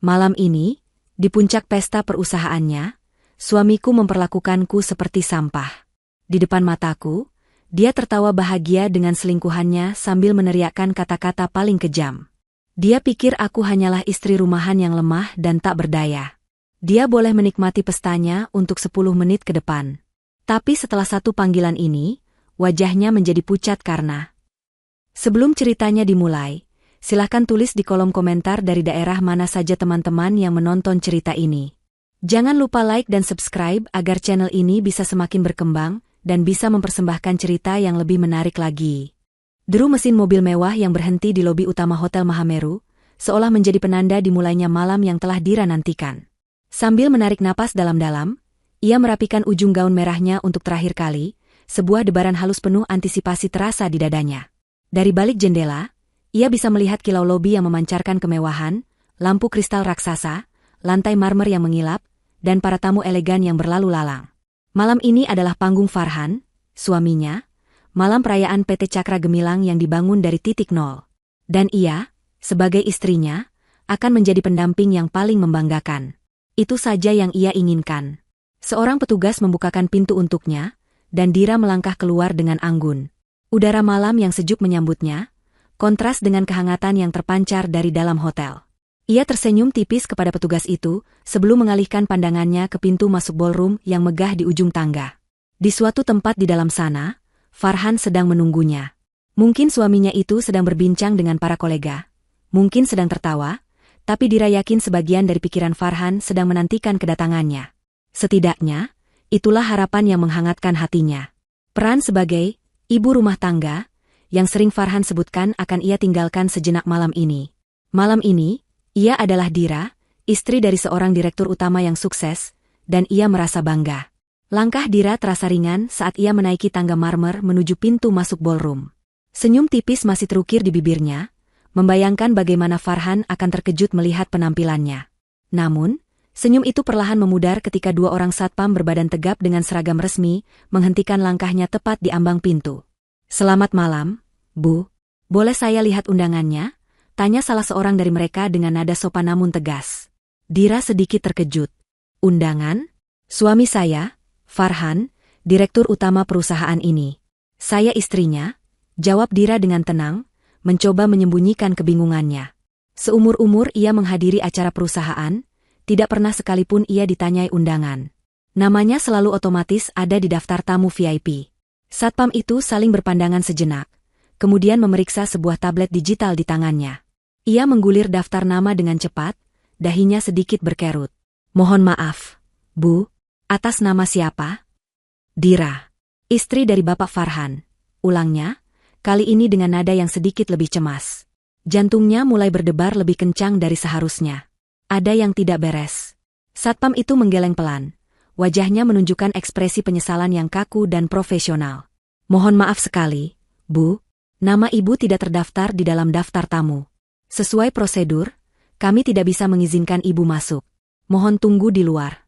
Malam ini, di puncak pesta perusahaannya, suamiku memperlakukanku seperti sampah. Di depan mataku, dia tertawa bahagia dengan selingkuhannya sambil meneriakkan kata-kata paling kejam. Dia pikir aku hanyalah istri rumahan yang lemah dan tak berdaya. Dia boleh menikmati pestanya untuk 10 menit ke depan. Tapi setelah satu panggilan ini, wajahnya menjadi pucat karena... Sebelum ceritanya dimulai, silahkan tulis di kolom komentar dari daerah mana saja teman-teman yang menonton cerita ini. Jangan lupa like dan subscribe agar channel ini bisa semakin berkembang dan bisa mempersembahkan cerita yang lebih menarik lagi. Deru mesin mobil mewah yang berhenti di lobi utama Hotel Mahameru, seolah menjadi penanda dimulainya malam yang telah Dira nantikan. Sambil menarik napas dalam-dalam, ia merapikan ujung gaun merahnya untuk terakhir kali, sebuah debaran halus penuh antisipasi terasa di dadanya. Dari balik jendela, ia bisa melihat kilau lobi yang memancarkan kemewahan, lampu kristal raksasa, lantai marmer yang mengilap, dan para tamu elegan yang berlalu lalang. Malam ini adalah panggung Farhan, suaminya, malam perayaan PT Cakra Gemilang yang dibangun dari titik nol. Dan ia, sebagai istrinya, akan menjadi pendamping yang paling membanggakan. Itu saja yang ia inginkan. Seorang petugas membukakan pintu untuknya, dan Dira melangkah keluar dengan anggun. Udara malam yang sejuk menyambutnya, kontras dengan kehangatan yang terpancar dari dalam hotel. Ia tersenyum tipis kepada petugas itu, sebelum mengalihkan pandangannya ke pintu masuk ballroom yang megah di ujung tangga. Di suatu tempat di dalam sana, Farhan sedang menunggunya. Mungkin suaminya itu sedang berbincang dengan para kolega. Mungkin sedang tertawa, tapi Dira yakin sebagian dari pikiran Farhan sedang menantikan kedatangannya. Setidaknya, itulah harapan yang menghangatkan hatinya. Peran sebagai ibu rumah tangga, yang sering Farhan sebutkan akan ia tinggalkan sejenak malam ini. Malam ini, ia adalah Dira, istri dari seorang direktur utama yang sukses, dan ia merasa bangga. Langkah Dira terasa ringan saat ia menaiki tangga marmer menuju pintu masuk ballroom. Senyum tipis masih terukir di bibirnya, membayangkan bagaimana Farhan akan terkejut melihat penampilannya. Namun, senyum itu perlahan memudar ketika dua orang satpam berbadan tegap dengan seragam resmi, menghentikan langkahnya tepat di ambang pintu. "Selamat malam, Bu. Boleh saya lihat undangannya?" Tanya salah seorang dari mereka dengan nada sopan namun tegas. Dira sedikit terkejut. "Undangan? Suami saya, Farhan, direktur utama perusahaan ini. Saya istrinya," jawab Dira dengan tenang, mencoba menyembunyikan kebingungannya. Seumur-umur ia menghadiri acara perusahaan, tidak pernah sekalipun ia ditanyai undangan. Namanya selalu otomatis ada di daftar tamu VIP. Satpam itu saling berpandangan sejenak, kemudian memeriksa sebuah tablet digital di tangannya. Ia menggulir daftar nama dengan cepat, dahinya sedikit berkerut. "Mohon maaf, Bu, atas nama siapa?" "Dira, istri dari Bapak Farhan," ulangnya, kali ini dengan nada yang sedikit lebih cemas. Jantungnya mulai berdebar lebih kencang dari seharusnya. Ada yang tidak beres. Satpam itu menggeleng pelan. Wajahnya menunjukkan ekspresi penyesalan yang kaku dan profesional. "Mohon maaf sekali, Bu. Nama Ibu tidak terdaftar di dalam daftar tamu. Sesuai prosedur, kami tidak bisa mengizinkan Ibu masuk. Mohon tunggu di luar."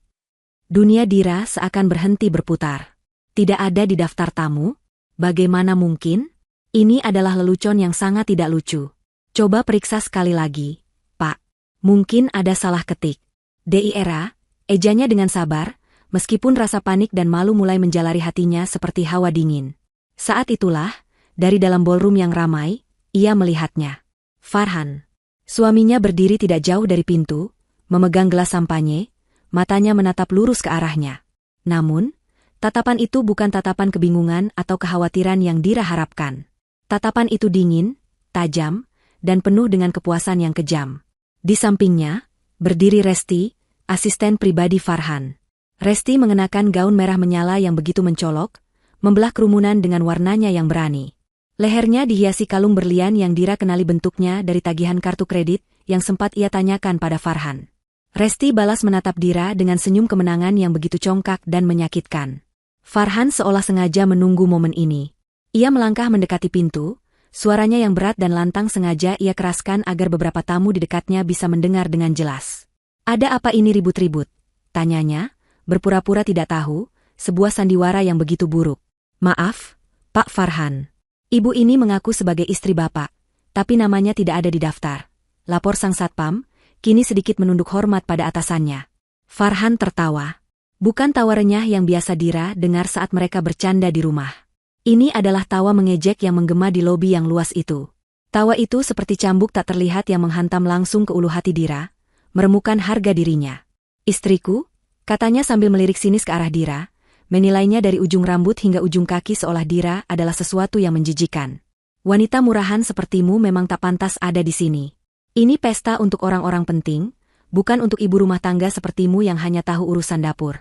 Dunia Dira seakan berhenti berputar. Tidak ada di daftar tamu? Bagaimana mungkin? Ini adalah lelucon yang sangat tidak lucu. "Coba periksa sekali lagi, Pak. Mungkin ada salah ketik." "Dira," ejanya dengan sabar, meskipun rasa panik dan malu mulai menjalari hatinya seperti hawa dingin. Saat itulah, dari dalam ballroom yang ramai, ia melihatnya. Farhan. Suaminya berdiri tidak jauh dari pintu, memegang gelas sampanye, matanya menatap lurus ke arahnya. Namun, tatapan itu bukan tatapan kebingungan atau kekhawatiran yang Dira harapkan. Tatapan itu dingin, tajam, dan penuh dengan kepuasan yang kejam. Di sampingnya, berdiri Resti, asisten pribadi Farhan. Resti mengenakan gaun merah menyala yang begitu mencolok, membelah kerumunan dengan warnanya yang berani. Lehernya dihiasi kalung berlian yang Dira kenali bentuknya dari tagihan kartu kredit yang sempat ia tanyakan pada Farhan. Resti balas menatap Dira dengan senyum kemenangan yang begitu congkak dan menyakitkan. Farhan seolah sengaja menunggu momen ini. Ia melangkah mendekati pintu, suaranya yang berat dan lantang sengaja ia keraskan agar beberapa tamu di dekatnya bisa mendengar dengan jelas. "Ada apa ini ribut-ribut?" tanyanya, berpura-pura tidak tahu, sebuah sandiwara yang begitu buruk. "Maaf, Pak Farhan. Ibu ini mengaku sebagai istri Bapak, tapi namanya tidak ada di daftar," lapor sang satpam, kini sedikit menunduk hormat pada atasannya. Farhan tertawa. Bukan tawa renyah yang biasa Dira dengar saat mereka bercanda di rumah. Ini adalah tawa mengejek yang menggema di lobi yang luas itu. Tawa itu seperti cambuk tak terlihat yang menghantam langsung ke ulu hati Dira, meremukan harga dirinya. Istriku, katanya sambil melirik sinis ke arah Dira, menilainya dari ujung rambut hingga ujung kaki seolah Dira adalah sesuatu yang menjijikan. Wanita murahan sepertimu memang tak pantas ada di sini. Ini pesta untuk orang-orang penting, bukan untuk ibu rumah tangga sepertimu yang hanya tahu urusan dapur.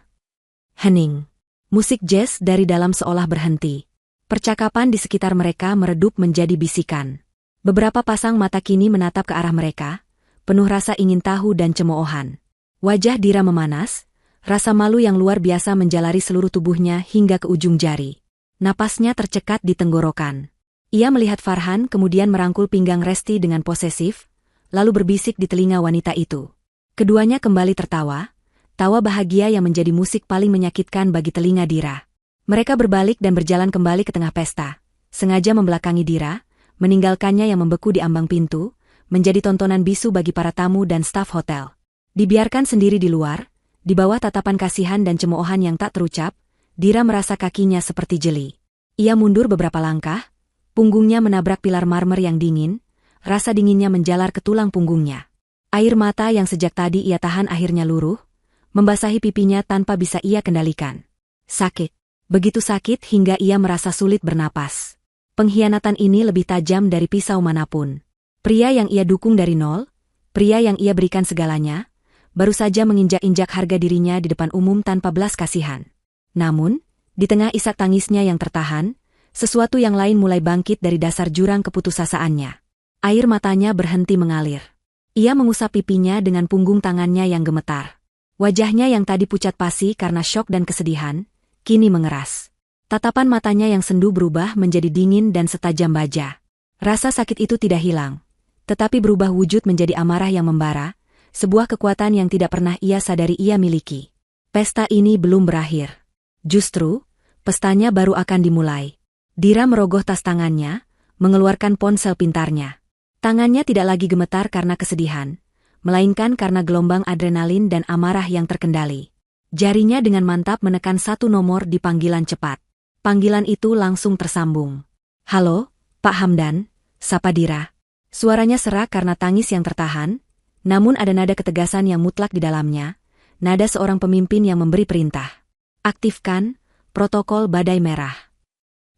Hening. Musik jazz dari dalam seolah berhenti. Percakapan di sekitar mereka meredup menjadi bisikan. Beberapa pasang mata kini menatap ke arah mereka, penuh rasa ingin tahu dan cemoohan. Wajah Dira memanas, rasa malu yang luar biasa menjalari seluruh tubuhnya hingga ke ujung jari. Napasnya tercekat di tenggorokan. Ia melihat Farhan kemudian merangkul pinggang Resti dengan posesif, lalu berbisik di telinga wanita itu. Keduanya kembali tertawa, tawa bahagia yang menjadi musik paling menyakitkan bagi telinga Dira. Mereka berbalik dan berjalan kembali ke tengah pesta, sengaja membelakangi Dira, meninggalkannya yang membeku di ambang pintu, menjadi tontonan bisu bagi para tamu dan staf hotel. Dibiarkan sendiri di luar, di bawah tatapan kasihan dan cemoohan yang tak terucap, Dira merasa kakinya seperti jeli. Ia mundur beberapa langkah, punggungnya menabrak pilar marmer yang dingin, rasa dinginnya menjalar ke tulang punggungnya. Air mata yang sejak tadi ia tahan akhirnya luruh, membasahi pipinya tanpa bisa ia kendalikan. Sakit. Begitu sakit hingga ia merasa sulit bernapas. Pengkhianatan ini lebih tajam dari pisau manapun. Pria yang ia dukung dari nol, pria yang ia berikan segalanya, baru saja menginjak-injak harga dirinya di depan umum tanpa belas kasihan. Namun, di tengah isak tangisnya yang tertahan, sesuatu yang lain mulai bangkit dari dasar jurang keputusasaannya. Air matanya berhenti mengalir. Ia mengusap pipinya dengan punggung tangannya yang gemetar. Wajahnya yang tadi pucat pasi karena syok dan kesedihan, kini mengeras. Tatapan matanya yang sendu berubah menjadi dingin dan setajam baja. Rasa sakit itu tidak hilang, tetapi berubah wujud menjadi amarah yang membara, sebuah kekuatan yang tidak pernah ia sadari ia miliki. Pesta ini belum berakhir. Justru, pestanya baru akan dimulai. Dira merogoh tas tangannya, mengeluarkan ponsel pintarnya. Tangannya tidak lagi gemetar karena kesedihan, melainkan karena gelombang adrenalin dan amarah yang terkendali. Jarinya dengan mantap menekan satu nomor di panggilan cepat. Panggilan itu langsung tersambung. Halo, Pak Hamdan, sapa Dira. Suaranya serak karena tangis yang tertahan, namun ada nada ketegasan yang mutlak di dalamnya, nada seorang pemimpin yang memberi perintah. Aktifkan protokol badai merah.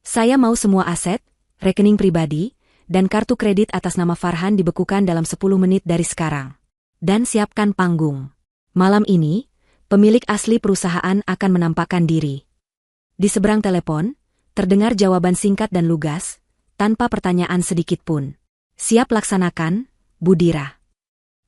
Saya mau semua aset, rekening pribadi, dan kartu kredit atas nama Farhan dibekukan dalam 10 menit dari sekarang. Dan siapkan panggung. Malam ini, pemilik asli perusahaan akan menampakkan diri. Di seberang telepon, terdengar jawaban singkat dan lugas, tanpa pertanyaan sedikit pun. Siap laksanakan, Bu Dira.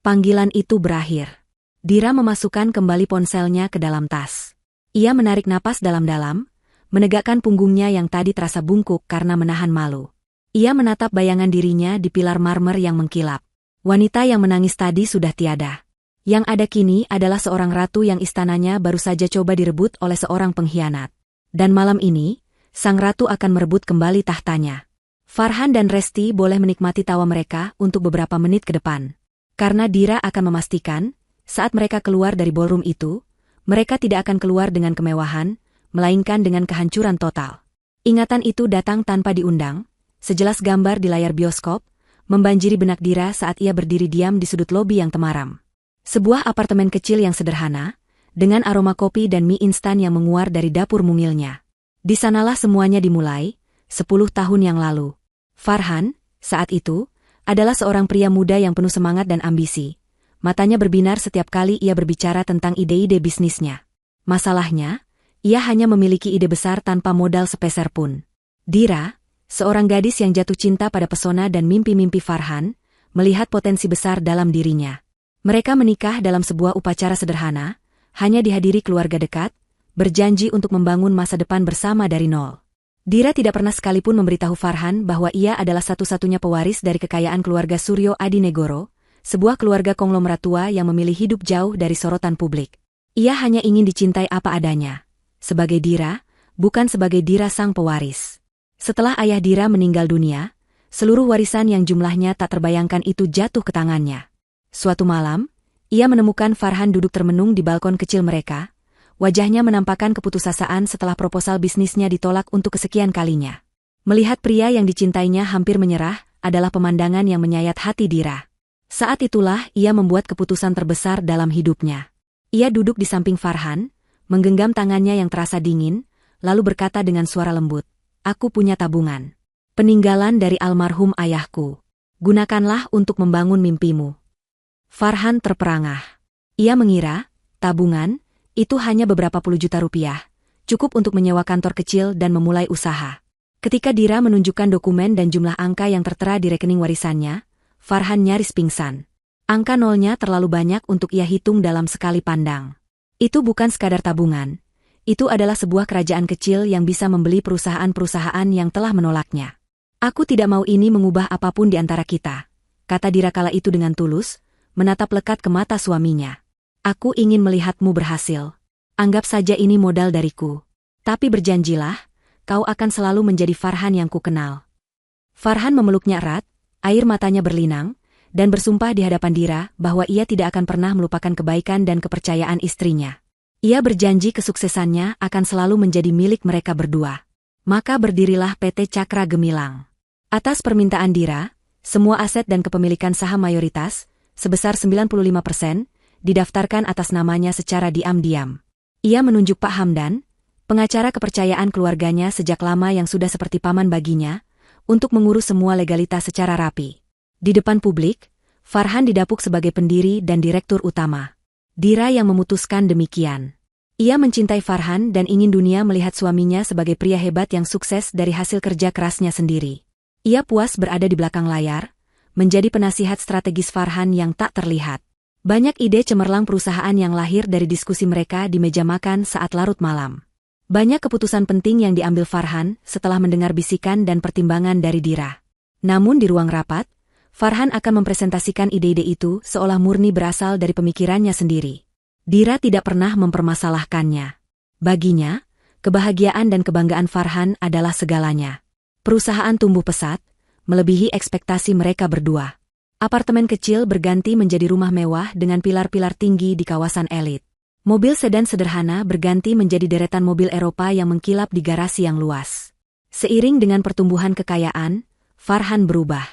Panggilan itu berakhir. Dira memasukkan kembali ponselnya ke dalam tas. Ia menarik napas dalam-dalam, menegakkan punggungnya yang tadi terasa bungkuk karena menahan malu. Ia menatap bayangan dirinya di pilar marmer yang mengkilap. Wanita yang menangis tadi sudah tiada. Yang ada kini adalah seorang ratu yang istananya baru saja coba direbut oleh seorang pengkhianat. Dan malam ini, sang ratu akan merebut kembali tahtanya. Farhan dan Resti boleh menikmati tawa mereka untuk beberapa menit ke depan. Karena Dira akan memastikan, saat mereka keluar dari ballroom itu, mereka tidak akan keluar dengan kemewahan, melainkan dengan kehancuran total. Ingatan itu datang tanpa diundang, sejelas gambar di layar bioskop, membanjiri benak Dira saat ia berdiri diam di sudut lobi yang temaram. Sebuah apartemen kecil yang sederhana, dengan aroma kopi dan mie instan yang menguar dari dapur mungilnya. Di sanalah semuanya dimulai, 10 tahun yang lalu. Farhan, saat itu, adalah seorang pria muda yang penuh semangat dan ambisi. Matanya berbinar setiap kali ia berbicara tentang ide-ide bisnisnya. Masalahnya, ia hanya memiliki ide besar tanpa modal sepeser pun. Dira, seorang gadis yang jatuh cinta pada pesona dan mimpi-mimpi Farhan, melihat potensi besar dalam dirinya. Mereka menikah dalam sebuah upacara sederhana, hanya dihadiri keluarga dekat, berjanji untuk membangun masa depan bersama dari nol. Dira tidak pernah sekalipun memberitahu Farhan bahwa ia adalah satu-satunya pewaris dari kekayaan keluarga Suryo Adinegoro, sebuah keluarga konglomerat tua yang memilih hidup jauh dari sorotan publik. Ia hanya ingin dicintai apa adanya, sebagai Dira, bukan sebagai Dira sang pewaris. Setelah ayah Dira meninggal dunia, seluruh warisan yang jumlahnya tak terbayangkan itu jatuh ke tangannya. Suatu malam, Ia menemukan Farhan duduk termenung di balkon kecil mereka. Wajahnya menampakkan keputusasaan setelah proposal bisnisnya ditolak untuk kesekian kalinya. Melihat pria yang dicintainya hampir menyerah adalah pemandangan yang menyayat hati Dira. Saat itulah ia membuat keputusan terbesar dalam hidupnya. Ia duduk di samping Farhan, menggenggam tangannya yang terasa dingin, lalu berkata dengan suara lembut, "Aku punya tabungan. Peninggalan dari almarhum ayahku. Gunakanlah untuk membangun mimpimu." Farhan terperangah. Ia mengira, tabungan, itu hanya beberapa puluh juta rupiah, cukup untuk menyewa kantor kecil dan memulai usaha. Ketika Dira menunjukkan dokumen dan jumlah angka yang tertera di rekening warisannya, Farhan nyaris pingsan. Angka nolnya terlalu banyak untuk ia hitung dalam sekali pandang. Itu bukan sekadar tabungan. Itu adalah sebuah kerajaan kecil yang bisa membeli perusahaan-perusahaan yang telah menolaknya. "Aku tidak mau ini mengubah apapun di antara kita," kata Dira kala itu dengan tulus, menatap lekat ke mata suaminya. "Aku ingin melihatmu berhasil. Anggap saja ini modal dariku. Tapi berjanjilah, kau akan selalu menjadi Farhan yang kukenal." Farhan memeluknya erat, air matanya berlinang, dan bersumpah di hadapan Dira bahwa ia tidak akan pernah melupakan kebaikan dan kepercayaan istrinya. Ia berjanji kesuksesannya akan selalu menjadi milik mereka berdua. Maka berdirilah PT Cakra Gemilang. Atas permintaan Dira, semua aset dan kepemilikan saham mayoritas, sebesar 95%, didaftarkan atas namanya secara diam-diam. Ia menunjuk Pak Hamdan, pengacara kepercayaan keluarganya sejak lama yang sudah seperti paman baginya, untuk mengurus semua legalitas secara rapi. Di depan publik, Farhan didapuk sebagai pendiri dan direktur utama. Dira yang memutuskan demikian. Ia mencintai Farhan dan ingin dunia melihat suaminya sebagai pria hebat yang sukses dari hasil kerja kerasnya sendiri. Ia puas berada di belakang layar, menjadi penasihat strategis Farhan yang tak terlihat. Banyak ide cemerlang perusahaan yang lahir dari diskusi mereka di meja makan saat larut malam. Banyak keputusan penting yang diambil Farhan setelah mendengar bisikan dan pertimbangan dari Dira. Namun di ruang rapat, Farhan akan mempresentasikan ide-ide itu seolah murni berasal dari pemikirannya sendiri. Dira tidak pernah mempermasalahkannya. Baginya, kebahagiaan dan kebanggaan Farhan adalah segalanya. Perusahaan tumbuh pesat, melebihi ekspektasi mereka berdua. Apartemen kecil berganti menjadi rumah mewah dengan pilar-pilar tinggi di kawasan elit. Mobil sedan sederhana berganti menjadi deretan mobil Eropa yang mengkilap di garasi yang luas. Seiring dengan pertumbuhan kekayaan, Farhan berubah.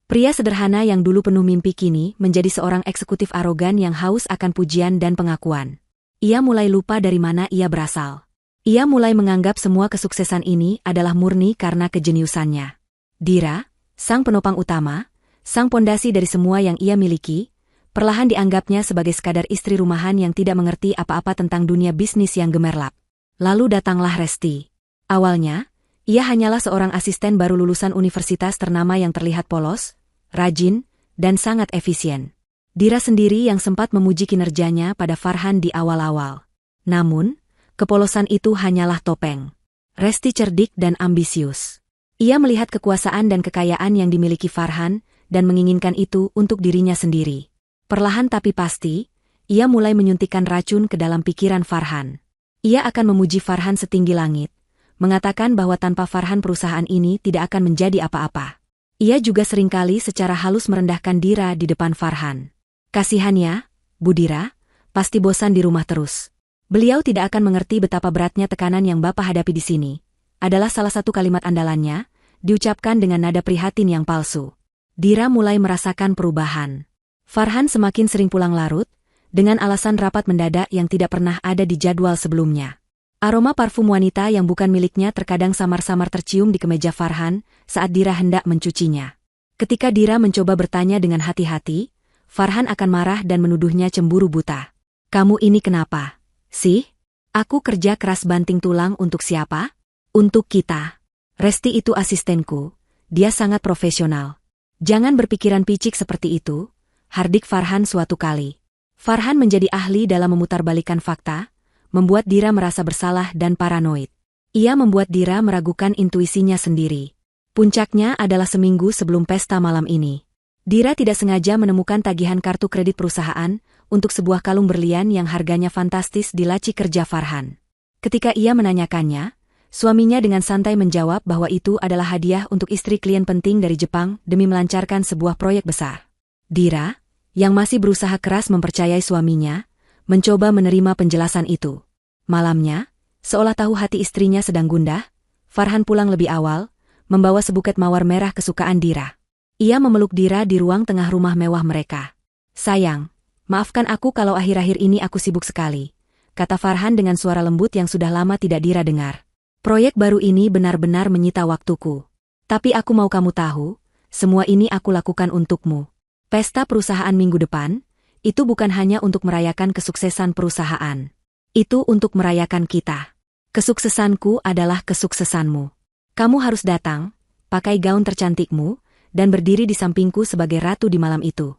Pria sederhana yang dulu penuh mimpi kini menjadi seorang eksekutif arogan yang haus akan pujian dan pengakuan. Ia mulai lupa dari mana ia berasal. Ia mulai menganggap semua kesuksesan ini adalah murni karena kejeniusannya. Dira, sang penopang utama, sang pondasi dari semua yang ia miliki, perlahan dianggapnya sebagai sekadar istri rumahan yang tidak mengerti apa-apa tentang dunia bisnis yang gemerlap. Lalu datanglah Resti. Awalnya, ia hanyalah seorang asisten baru lulusan universitas ternama yang terlihat polos, rajin, dan sangat efisien. Dira sendiri yang sempat memuji kinerjanya pada Farhan di awal-awal. Namun, kepolosan itu hanyalah topeng. Resti cerdik dan ambisius. Ia melihat kekuasaan dan kekayaan yang dimiliki Farhan, dan menginginkan itu untuk dirinya sendiri. Perlahan tapi pasti, ia mulai menyuntikkan racun ke dalam pikiran Farhan. Ia akan memuji Farhan setinggi langit, mengatakan bahwa tanpa Farhan perusahaan ini tidak akan menjadi apa-apa. Ia juga seringkali secara halus merendahkan Dira di depan Farhan. Kasihannya, Bu Dira, pasti bosan di rumah terus. Beliau tidak akan mengerti betapa beratnya tekanan yang Bapak hadapi di sini. Adalah salah satu kalimat andalannya, diucapkan dengan nada prihatin yang palsu. Dira mulai merasakan perubahan. Farhan semakin sering pulang larut, dengan alasan rapat mendadak yang tidak pernah ada di jadwal sebelumnya. Aroma parfum wanita yang bukan miliknya terkadang samar-samar tercium di kemeja Farhan saat Dira hendak mencucinya. Ketika Dira mencoba bertanya dengan hati-hati, Farhan akan marah dan menuduhnya cemburu buta. "Kamu ini kenapa, sih? Aku kerja keras banting tulang untuk siapa? Untuk kita. Resti itu asistenku, dia sangat profesional. Jangan berpikiran picik seperti itu," hardik Farhan suatu kali. Farhan menjadi ahli dalam memutarbalikkan fakta, membuat Dira merasa bersalah dan paranoid. Ia membuat Dira meragukan intuisinya sendiri. Puncaknya adalah seminggu sebelum pesta malam ini. Dira tidak sengaja menemukan tagihan kartu kredit perusahaan untuk sebuah kalung berlian yang harganya fantastis di laci kerja Farhan. Ketika ia menanyakannya, suaminya dengan santai menjawab bahwa itu adalah hadiah untuk istri klien penting dari Jepang demi melancarkan sebuah proyek besar. Dira, yang masih berusaha keras mempercayai suaminya, mencoba menerima penjelasan itu. Malamnya, seolah tahu hati istrinya sedang gundah, Farhan pulang lebih awal, membawa sebuket mawar merah kesukaan Dira. Ia memeluk Dira di ruang tengah rumah mewah mereka. "Sayang, maafkan aku kalau akhir-akhir ini aku sibuk sekali," kata Farhan dengan suara lembut yang sudah lama tidak Dira dengar. "Proyek baru ini benar-benar menyita waktuku. Tapi aku mau kamu tahu, semua ini aku lakukan untukmu. Pesta perusahaan minggu depan, itu bukan hanya untuk merayakan kesuksesan perusahaan. Itu untuk merayakan kita. Kesuksesanku adalah kesuksesanmu. Kamu harus datang, pakai gaun tercantikmu, dan berdiri di sampingku sebagai ratu di malam itu."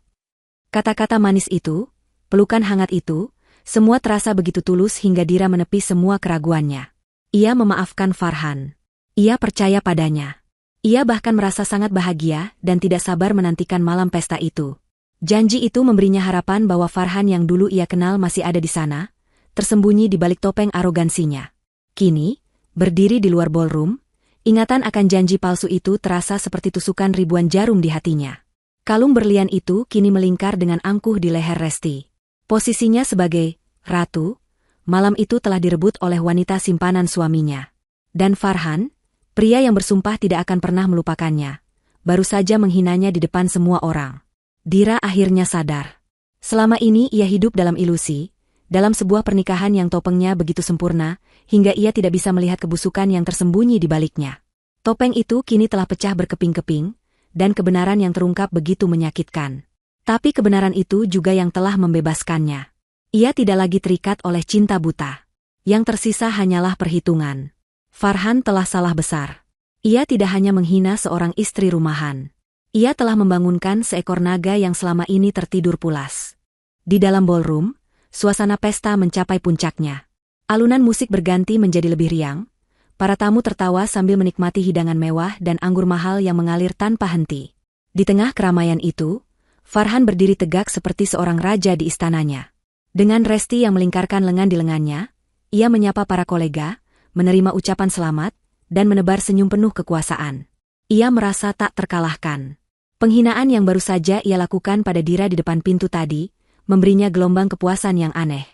Kata-kata manis itu, pelukan hangat itu, semua terasa begitu tulus hingga Dira menepis semua keraguannya. Ia memaafkan Farhan. Ia percaya padanya. Ia bahkan merasa sangat bahagia dan tidak sabar menantikan malam pesta itu. Janji itu memberinya harapan bahwa Farhan yang dulu ia kenal masih ada di sana, tersembunyi di balik topeng arogansinya. Kini, berdiri di luar ballroom, ingatan akan janji palsu itu terasa seperti tusukan ribuan jarum di hatinya. Kalung berlian itu kini melingkar dengan angkuh di leher Resti. Posisinya sebagai ratu, malam itu telah direbut oleh wanita simpanan suaminya. Dan Farhan, pria yang bersumpah tidak akan pernah melupakannya, baru saja menghinanya di depan semua orang. Dira akhirnya sadar. Selama ini ia hidup dalam ilusi, dalam sebuah pernikahan yang topengnya begitu sempurna, hingga ia tidak bisa melihat kebusukan yang tersembunyi di baliknya. Topeng itu kini telah pecah berkeping-keping, dan kebenaran yang terungkap begitu menyakitkan. Tapi kebenaran itu juga yang telah membebaskannya. Ia tidak lagi terikat oleh cinta buta. Yang tersisa hanyalah perhitungan. Farhan telah salah besar. Ia tidak hanya menghina seorang istri rumahan. Ia telah membangunkan seekor naga yang selama ini tertidur pulas. Di dalam ballroom, suasana pesta mencapai puncaknya. Alunan musik berganti menjadi lebih riang. Para tamu tertawa sambil menikmati hidangan mewah dan anggur mahal yang mengalir tanpa henti. Di tengah keramaian itu, Farhan berdiri tegak seperti seorang raja di istananya. Dengan Resti yang melingkarkan lengan di lengannya, ia menyapa para kolega, menerima ucapan selamat, dan menebar senyum penuh kekuasaan. Ia merasa tak terkalahkan. Penghinaan yang baru saja ia lakukan pada Dira di depan pintu tadi, memberinya gelombang kepuasan yang aneh.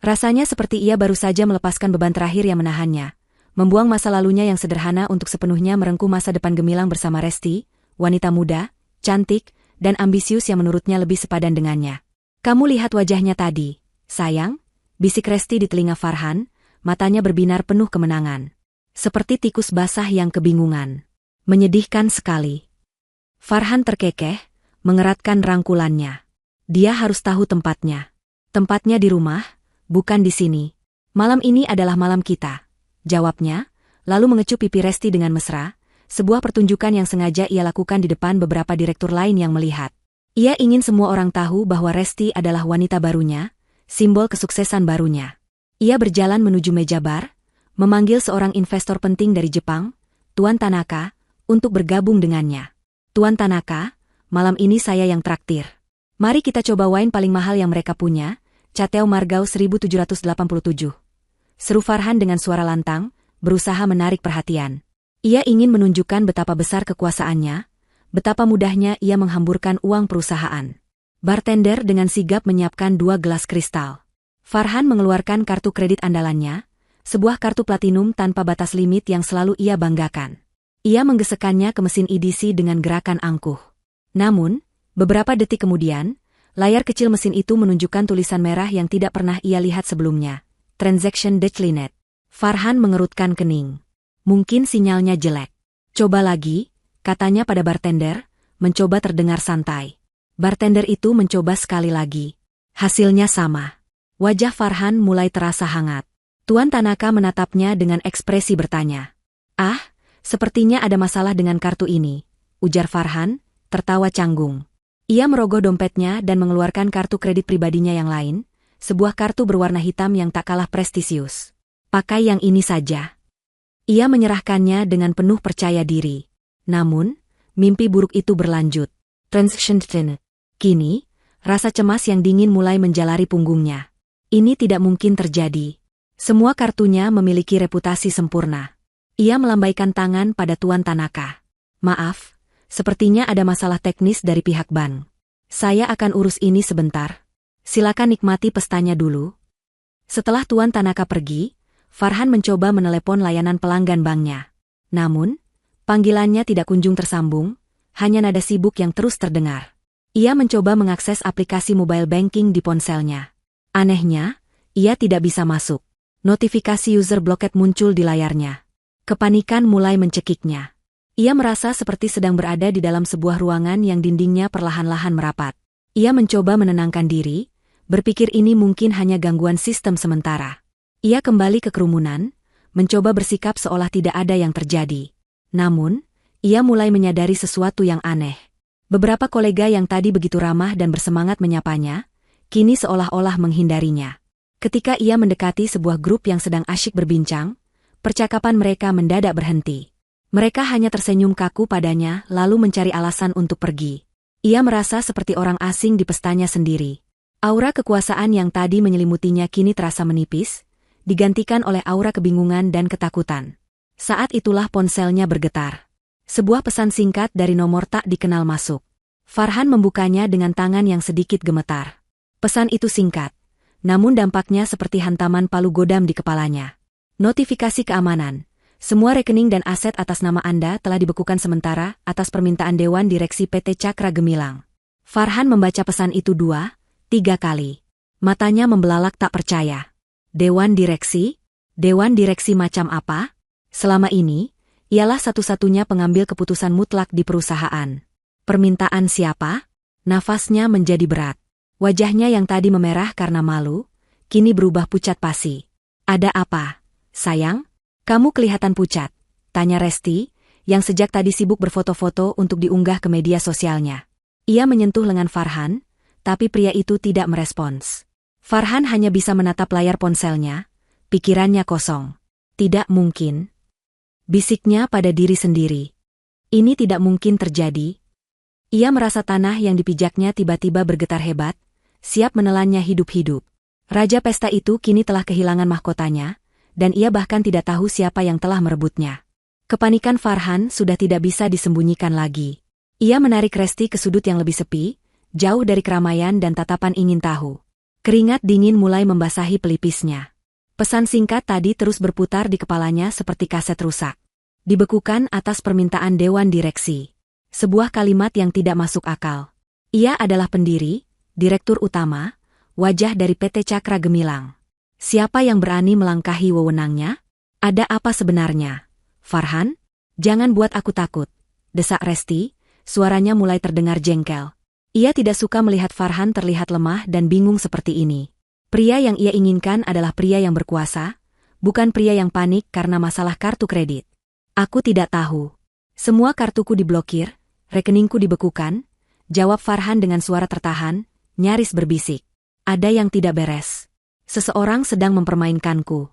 Rasanya seperti ia baru saja melepaskan beban terakhir yang menahannya. Membuang masa lalunya yang sederhana untuk sepenuhnya merengkuh masa depan gemilang bersama Resti, wanita muda, cantik, dan ambisius yang menurutnya lebih sepadan dengannya. "Kamu lihat wajahnya tadi, sayang?" bisik Resti di telinga Farhan, matanya berbinar penuh kemenangan. Seperti tikus basah yang kebingungan. Menyedihkan sekali. Farhan terkekeh, mengeratkan rangkulannya. Dia harus tahu tempatnya. Tempatnya di rumah, bukan di sini. "Malam ini adalah malam kita," jawabnya, lalu mengecup pipi Resti dengan mesra, sebuah pertunjukan yang sengaja ia lakukan di depan beberapa direktur lain yang melihat. Ia ingin semua orang tahu bahwa Resti adalah wanita barunya, simbol kesuksesan barunya. Ia berjalan menuju meja bar, memanggil seorang investor penting dari Jepang, Tuan Tanaka, untuk bergabung dengannya. "Tuan Tanaka, malam ini saya yang traktir. Mari kita coba wine paling mahal yang mereka punya, Chateo Margaux 1787. Seru Farhan dengan suara lantang, berusaha menarik perhatian. Ia ingin menunjukkan betapa besar kekuasaannya, betapa mudahnya ia menghamburkan uang perusahaan. Bartender dengan sigap menyiapkan 2 gelas kristal. Farhan mengeluarkan kartu kredit andalannya, sebuah kartu platinum tanpa batas limit yang selalu ia banggakan. Ia menggesekkannya ke mesin EDC dengan gerakan angkuh. Namun, beberapa detik kemudian, layar kecil mesin itu menunjukkan tulisan merah yang tidak pernah ia lihat sebelumnya. Transaction declined. Farhan mengerutkan kening. Mungkin sinyalnya jelek. "Coba lagi," katanya pada bartender, mencoba terdengar santai. Bartender itu mencoba sekali lagi. Hasilnya sama. Wajah Farhan mulai terasa hangat. Tuan Tanaka menatapnya dengan ekspresi bertanya. "Ah, sepertinya ada masalah dengan kartu ini," ujar Farhan, tertawa canggung. Ia merogoh dompetnya dan mengeluarkan kartu kredit pribadinya yang lain, sebuah kartu berwarna hitam yang tak kalah prestisius. "Pakai yang ini saja." Ia menyerahkannya dengan penuh percaya diri. Namun, mimpi buruk itu berlanjut. Transaction declined. Kini, rasa cemas yang dingin mulai menjalari punggungnya. Ini tidak mungkin terjadi. Semua kartunya memiliki reputasi sempurna. Ia melambaikan tangan pada Tuan Tanaka. "Maaf, sepertinya ada masalah teknis dari pihak bank. Saya akan urus ini sebentar. Silakan nikmati pestanya dulu. Setelah Tuan Tanaka pergi, Farhan mencoba menelepon layanan pelanggan banknya. Namun, panggilannya tidak kunjung tersambung, hanya nada sibuk yang terus terdengar. Ia mencoba mengakses aplikasi mobile banking di ponselnya. Anehnya, ia tidak bisa masuk. Notifikasi user blocked muncul di layarnya. Kepanikan mulai mencekiknya. Ia merasa seperti sedang berada di dalam sebuah ruangan yang dindingnya perlahan-lahan merapat. Ia mencoba menenangkan diri, berpikir ini mungkin hanya gangguan sistem sementara. Ia kembali ke kerumunan, mencoba bersikap seolah tidak ada yang terjadi. Namun, ia mulai menyadari sesuatu yang aneh. Beberapa kolega yang tadi begitu ramah dan bersemangat menyapanya, kini seolah-olah menghindarinya. Ketika ia mendekati sebuah grup yang sedang asyik berbincang, percakapan mereka mendadak berhenti. Mereka hanya tersenyum kaku padanya lalu mencari alasan untuk pergi. Ia merasa seperti orang asing di pestanya sendiri. Aura kekuasaan yang tadi menyelimutinya kini terasa menipis, digantikan oleh aura kebingungan dan ketakutan. Saat itulah ponselnya bergetar. Sebuah pesan singkat dari nomor tak dikenal masuk. Farhan membukanya dengan tangan yang sedikit gemetar. Pesan itu singkat, namun dampaknya seperti hantaman palu godam di kepalanya. Notifikasi keamanan. Semua rekening dan aset atas nama Anda telah dibekukan sementara atas permintaan Dewan Direksi PT Cakra Gemilang. Farhan membaca pesan itu 2-3 kali. Matanya membelalak tak percaya. Dewan Direksi? Dewan Direksi macam apa? Selama ini, ialah satu-satunya pengambil keputusan mutlak di perusahaan. Permintaan siapa? Nafasnya menjadi berat. Wajahnya yang tadi memerah karena malu, kini berubah pucat pasi. Ada apa, sayang? Kamu kelihatan pucat, tanya Resti, yang sejak tadi sibuk berfoto-foto untuk diunggah ke media sosialnya. Ia menyentuh lengan Farhan, tapi pria itu tidak merespons. Farhan hanya bisa menatap layar ponselnya, pikirannya kosong. Tidak mungkin. Bisiknya pada diri sendiri. Ini tidak mungkin terjadi. Ia merasa tanah yang dipijaknya tiba-tiba bergetar hebat, siap menelannya hidup-hidup. Raja pesta itu kini telah kehilangan mahkotanya, dan ia bahkan tidak tahu siapa yang telah merebutnya. Kepanikan Farhan sudah tidak bisa disembunyikan lagi. Ia menarik Resti ke sudut yang lebih sepi, jauh dari keramaian dan tatapan ingin tahu. Keringat dingin mulai membasahi pelipisnya. Pesan singkat tadi terus berputar di kepalanya seperti kaset rusak. Dibekukan atas permintaan Dewan Direksi. Sebuah kalimat yang tidak masuk akal. Ia adalah pendiri, direktur utama, wajah dari PT Cakra Gemilang. Siapa yang berani melangkahi wewenangnya? Ada apa sebenarnya? Farhan? Jangan buat aku takut, desak Resti, suaranya mulai terdengar jengkel. Ia tidak suka melihat Farhan terlihat lemah dan bingung seperti ini. Pria yang ia inginkan adalah pria yang berkuasa, bukan pria yang panik karena masalah kartu kredit. Aku tidak tahu. Semua kartuku diblokir, rekeningku dibekukan, jawab Farhan dengan suara tertahan, nyaris berbisik. Ada yang tidak beres. Seseorang sedang mempermainkanku.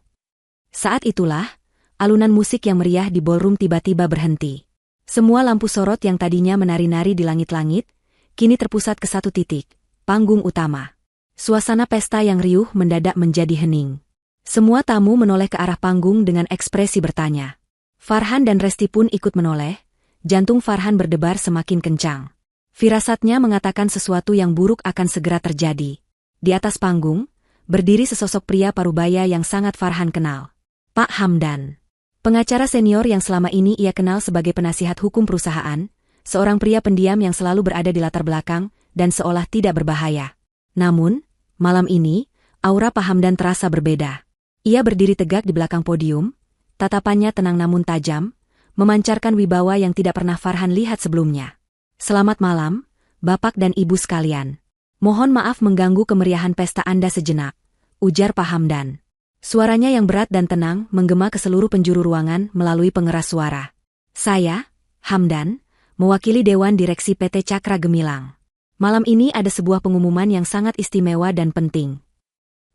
Saat itulah, alunan musik yang meriah di ballroom tiba-tiba berhenti. Semua lampu sorot yang tadinya menari-nari di langit-langit, kini terpusat ke satu titik, panggung utama. Suasana pesta yang riuh mendadak menjadi hening. Semua tamu menoleh ke arah panggung dengan ekspresi bertanya. Farhan dan Resti pun ikut menoleh, jantung Farhan berdebar semakin kencang. Firasatnya mengatakan sesuatu yang buruk akan segera terjadi. Di atas panggung, berdiri sesosok pria parubaya yang sangat Farhan kenal. Pak Hamdan. Pengacara senior yang selama ini ia kenal sebagai penasihat hukum perusahaan, seorang pria pendiam yang selalu berada di latar belakang dan seolah tidak berbahaya. Namun, malam ini, aura Pak Hamdan terasa berbeda. Ia berdiri tegak di belakang podium, tatapannya tenang namun tajam, memancarkan wibawa yang tidak pernah Farhan lihat sebelumnya. Selamat malam, Bapak dan Ibu sekalian. Mohon maaf mengganggu kemeriahan pesta Anda sejenak, ujar Pak Hamdan. Suaranya yang berat dan tenang menggema ke seluruh penjuru ruangan melalui pengeras suara. Saya, Hamdan, mewakili Dewan Direksi PT Cakra Gemilang. Malam ini ada sebuah pengumuman yang sangat istimewa dan penting.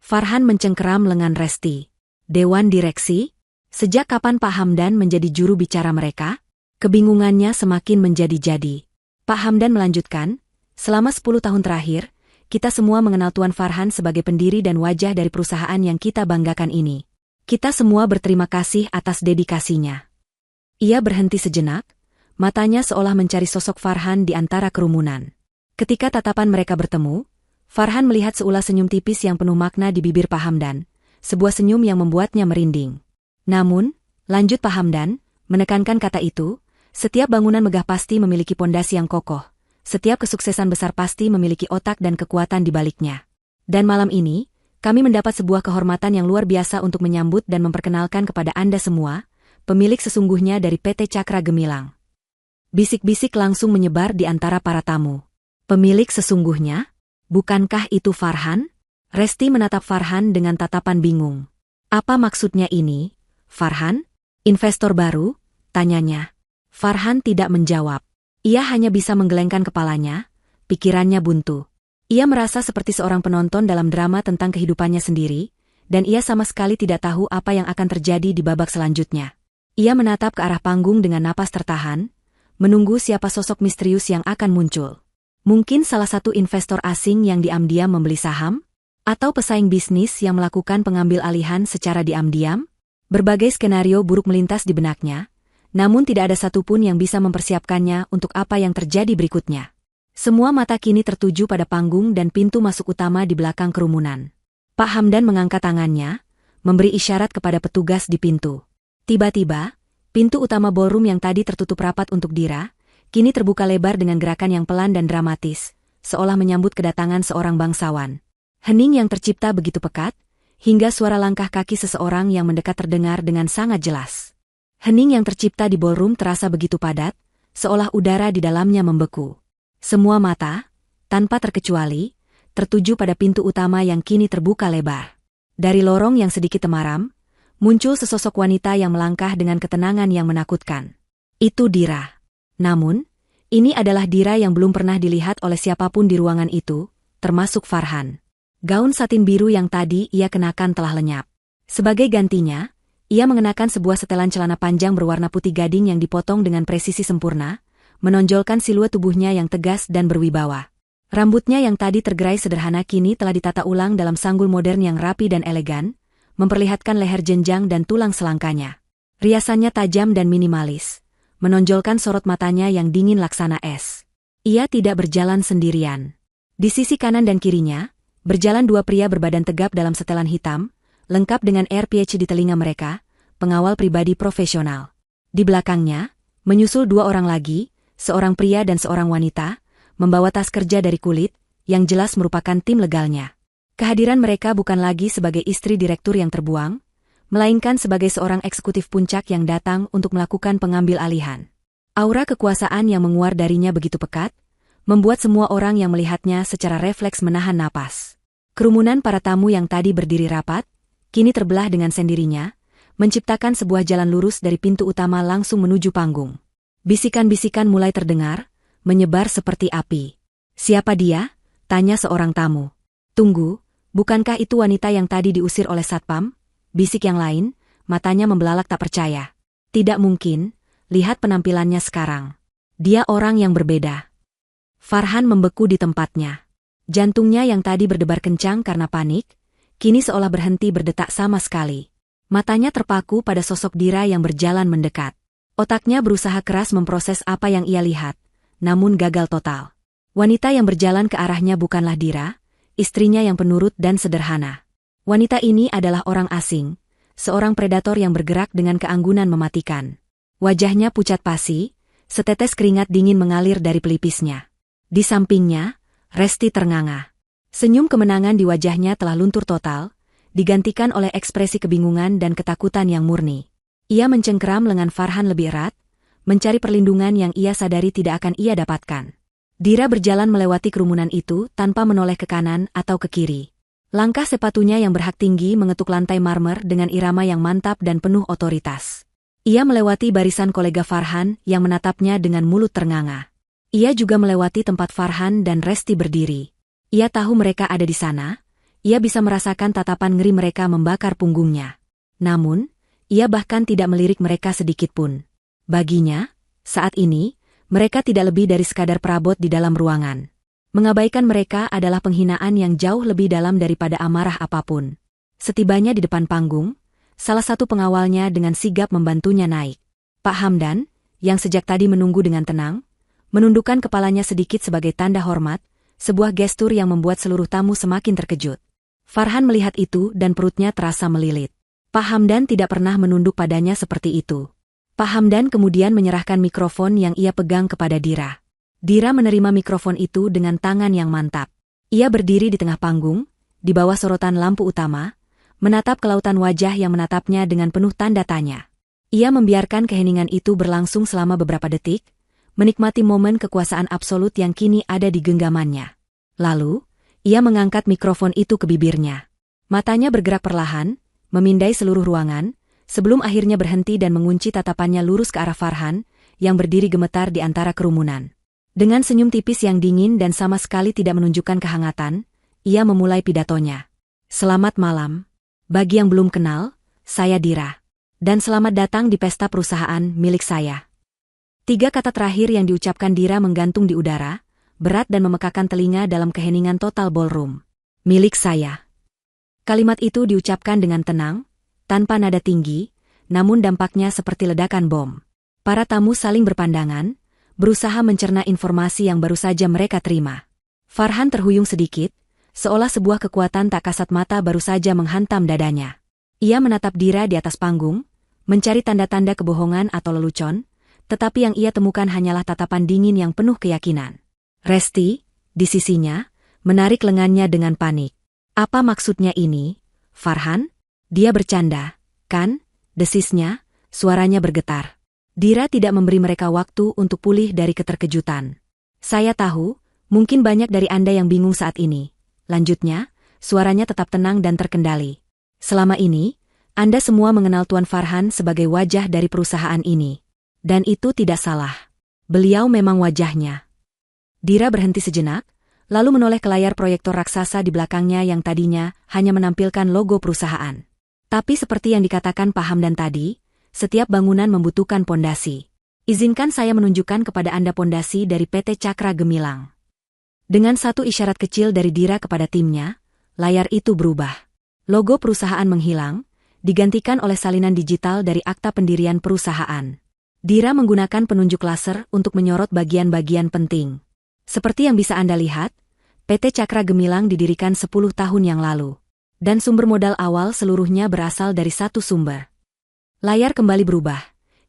Farhan mencengkeram lengan Resti. Dewan Direksi? Sejak kapan Pak Hamdan menjadi juru bicara mereka? Kebingungannya semakin menjadi-jadi. Pak Hamdan melanjutkan, selama 10 tahun terakhir, kita semua mengenal Tuan Farhan sebagai pendiri dan wajah dari perusahaan yang kita banggakan ini. Kita semua berterima kasih atas dedikasinya. Ia berhenti sejenak, matanya seolah mencari sosok Farhan di antara kerumunan. Ketika tatapan mereka bertemu, Farhan melihat seulas senyum tipis yang penuh makna di bibir Pak Hamdan, sebuah senyum yang membuatnya merinding. Namun, lanjut Pak Hamdan, menekankan kata itu, setiap bangunan megah pasti memiliki pondasi yang kokoh, setiap kesuksesan besar pasti memiliki otak dan kekuatan di baliknya. Dan malam ini, kami mendapat sebuah kehormatan yang luar biasa untuk menyambut dan memperkenalkan kepada Anda semua, pemilik sesungguhnya dari PT Cakra Gemilang. Bisik-bisik langsung menyebar di antara para tamu. Pemilik sesungguhnya? Bukankah itu Farhan? Resti menatap Farhan dengan tatapan bingung. Apa maksudnya ini, Farhan? Investor baru? Tanyanya. Farhan tidak menjawab. Ia hanya bisa menggelengkan kepalanya, pikirannya buntu. Ia merasa seperti seorang penonton dalam drama tentang kehidupannya sendiri, dan ia sama sekali tidak tahu apa yang akan terjadi di babak selanjutnya. Ia menatap ke arah panggung dengan napas tertahan, menunggu siapa sosok misterius yang akan muncul. Mungkin salah satu investor asing yang diam-diam membeli saham? Atau pesaing bisnis yang melakukan pengambil alihan secara diam-diam? Berbagai skenario buruk melintas di benaknya, namun tidak ada satupun yang bisa mempersiapkannya untuk apa yang terjadi berikutnya. Semua mata kini tertuju pada panggung dan pintu masuk utama di belakang kerumunan. Pak Hamdan mengangkat tangannya, memberi isyarat kepada petugas di pintu. Tiba-tiba, pintu utama ballroom yang tadi tertutup rapat untuk Dira, kini terbuka lebar dengan gerakan yang pelan dan dramatis, seolah menyambut kedatangan seorang bangsawan. Hening yang tercipta begitu pekat, hingga suara langkah kaki seseorang yang mendekat terdengar dengan sangat jelas. Hening yang tercipta di ballroom terasa begitu padat, seolah udara di dalamnya membeku. Semua mata, tanpa terkecuali, tertuju pada pintu utama yang kini terbuka lebar. Dari lorong yang sedikit temaram, muncul sesosok wanita yang melangkah dengan ketenangan yang menakutkan. Itu Dira. Namun, ini adalah Dira yang belum pernah dilihat oleh siapapun di ruangan itu, termasuk Farhan. Gaun satin biru yang tadi ia kenakan telah lenyap. Sebagai gantinya, ia mengenakan sebuah setelan celana panjang berwarna putih gading yang dipotong dengan presisi sempurna, menonjolkan siluet tubuhnya yang tegas dan berwibawa. Rambutnya yang tadi tergerai sederhana kini telah ditata ulang dalam sanggul modern yang rapi dan elegan, memperlihatkan leher jenjang dan tulang selangkanya. Riasannya tajam dan minimalis, menonjolkan sorot matanya yang dingin laksana es. Ia tidak berjalan sendirian. Di sisi kanan dan kirinya, berjalan dua pria berbadan tegap dalam setelan hitam, lengkap dengan AirPH di telinga mereka, pengawal pribadi profesional. Di belakangnya, menyusul dua orang lagi, seorang pria dan seorang wanita, membawa tas kerja dari kulit, yang jelas merupakan tim legalnya. Kehadiran mereka bukan lagi sebagai istri direktur yang terbuang, melainkan sebagai seorang eksekutif puncak yang datang untuk melakukan pengambil alihan. Aura kekuasaan yang menguar darinya begitu pekat, membuat semua orang yang melihatnya secara refleks menahan napas. Kerumunan para tamu yang tadi berdiri rapat, kini terbelah dengan sendirinya, menciptakan sebuah jalan lurus dari pintu utama langsung menuju panggung. Bisikan-bisikan mulai terdengar, menyebar seperti api. "Siapa dia?" tanya seorang tamu. "Tunggu, bukankah itu wanita yang tadi diusir oleh Satpam?" bisik yang lain, matanya membelalak tak percaya. "Tidak mungkin, lihat penampilannya sekarang. Dia orang yang berbeda." Farhan membeku di tempatnya. Jantungnya yang tadi berdebar kencang karena panik, kini seolah berhenti berdetak sama sekali. Matanya terpaku pada sosok Dira yang berjalan mendekat. Otaknya berusaha keras memproses apa yang ia lihat, namun gagal total. Wanita yang berjalan ke arahnya bukanlah Dira, istrinya yang penurut dan sederhana. Wanita ini adalah orang asing, seorang predator yang bergerak dengan keanggunan mematikan. Wajahnya pucat pasi, setetes keringat dingin mengalir dari pelipisnya. Di sampingnya, Resti ternganga. Senyum kemenangan di wajahnya telah luntur total, digantikan oleh ekspresi kebingungan dan ketakutan yang murni. Ia mencengkeram lengan Farhan lebih erat, mencari perlindungan yang ia sadari tidak akan ia dapatkan. Dira berjalan melewati kerumunan itu tanpa menoleh ke kanan atau ke kiri. Langkah sepatunya yang berhak tinggi mengetuk lantai marmer dengan irama yang mantap dan penuh otoritas. Ia melewati barisan kolega Farhan yang menatapnya dengan mulut ternganga. Ia juga melewati tempat Farhan dan Resti berdiri. Ia tahu mereka ada di sana, ia bisa merasakan tatapan ngeri mereka membakar punggungnya. Namun, ia bahkan tidak melirik mereka sedikitpun. Baginya, saat ini, mereka tidak lebih dari sekadar perabot di dalam ruangan. Mengabaikan mereka adalah penghinaan yang jauh lebih dalam daripada amarah apapun. Setibanya di depan panggung, salah satu pengawalnya dengan sigap membantunya naik. Pak Hamdan, yang sejak tadi menunggu dengan tenang, menundukkan kepalanya sedikit sebagai tanda hormat, sebuah gestur yang membuat seluruh tamu semakin terkejut. Farhan melihat itu dan perutnya terasa melilit. Pak Hamdan tidak pernah menunduk padanya seperti itu. Pak Hamdan kemudian menyerahkan mikrofon yang ia pegang kepada Dira. Dira menerima mikrofon itu dengan tangan yang mantap. Ia berdiri di tengah panggung, di bawah sorotan lampu utama, menatap kelautan wajah yang menatapnya dengan penuh tanda tanya. Ia membiarkan keheningan itu berlangsung selama beberapa detik, menikmati momen kekuasaan absolut yang kini ada di genggamannya. Lalu, ia mengangkat mikrofon itu ke bibirnya. Matanya bergerak perlahan, memindai seluruh ruangan, sebelum akhirnya berhenti dan mengunci tatapannya lurus ke arah Farhan, yang berdiri gemetar di antara kerumunan. Dengan senyum tipis yang dingin dan sama sekali tidak menunjukkan kehangatan, ia memulai pidatonya. Selamat malam. Bagi yang belum kenal, saya Dira. Dan selamat datang di pesta perusahaan milik saya. 3 kata terakhir yang diucapkan Dira menggantung di udara, berat dan memekakan telinga dalam keheningan total ballroom. Milik saya. Kalimat itu diucapkan dengan tenang, tanpa nada tinggi, namun dampaknya seperti ledakan bom. Para tamu saling berpandangan, berusaha mencerna informasi yang baru saja mereka terima. Farhan terhuyung sedikit, seolah sebuah kekuatan tak kasat mata baru saja menghantam dadanya. Ia menatap Dira di atas panggung, mencari tanda-tanda kebohongan atau lelucon, tetapi yang ia temukan hanyalah tatapan dingin yang penuh keyakinan. Resti, di sisinya, menarik lengannya dengan panik. Apa maksudnya ini, Farhan? Dia bercanda, kan? Desisnya, suaranya bergetar. Dira tidak memberi mereka waktu untuk pulih dari keterkejutan. Saya tahu, mungkin banyak dari Anda yang bingung saat ini. Lanjutnya, suaranya tetap tenang dan terkendali. Selama ini, Anda semua mengenal Tuan Farhan sebagai wajah dari perusahaan ini. Dan itu tidak salah. Beliau memang wajahnya. Dira berhenti sejenak, lalu menoleh ke layar proyektor raksasa di belakangnya yang tadinya hanya menampilkan logo perusahaan. Tapi seperti yang dikatakan Pak Hamdan tadi, setiap bangunan membutuhkan pondasi. Izinkan saya menunjukkan kepada Anda pondasi dari PT Cakra Gemilang. Dengan satu isyarat kecil dari Dira kepada timnya, layar itu berubah. Logo perusahaan menghilang, digantikan oleh salinan digital dari akta pendirian perusahaan. Dira menggunakan penunjuk laser untuk menyorot bagian-bagian penting. Seperti yang bisa Anda lihat, PT Cakra Gemilang didirikan 10 tahun yang lalu. Dan sumber modal awal seluruhnya berasal dari satu sumber. Layar kembali berubah.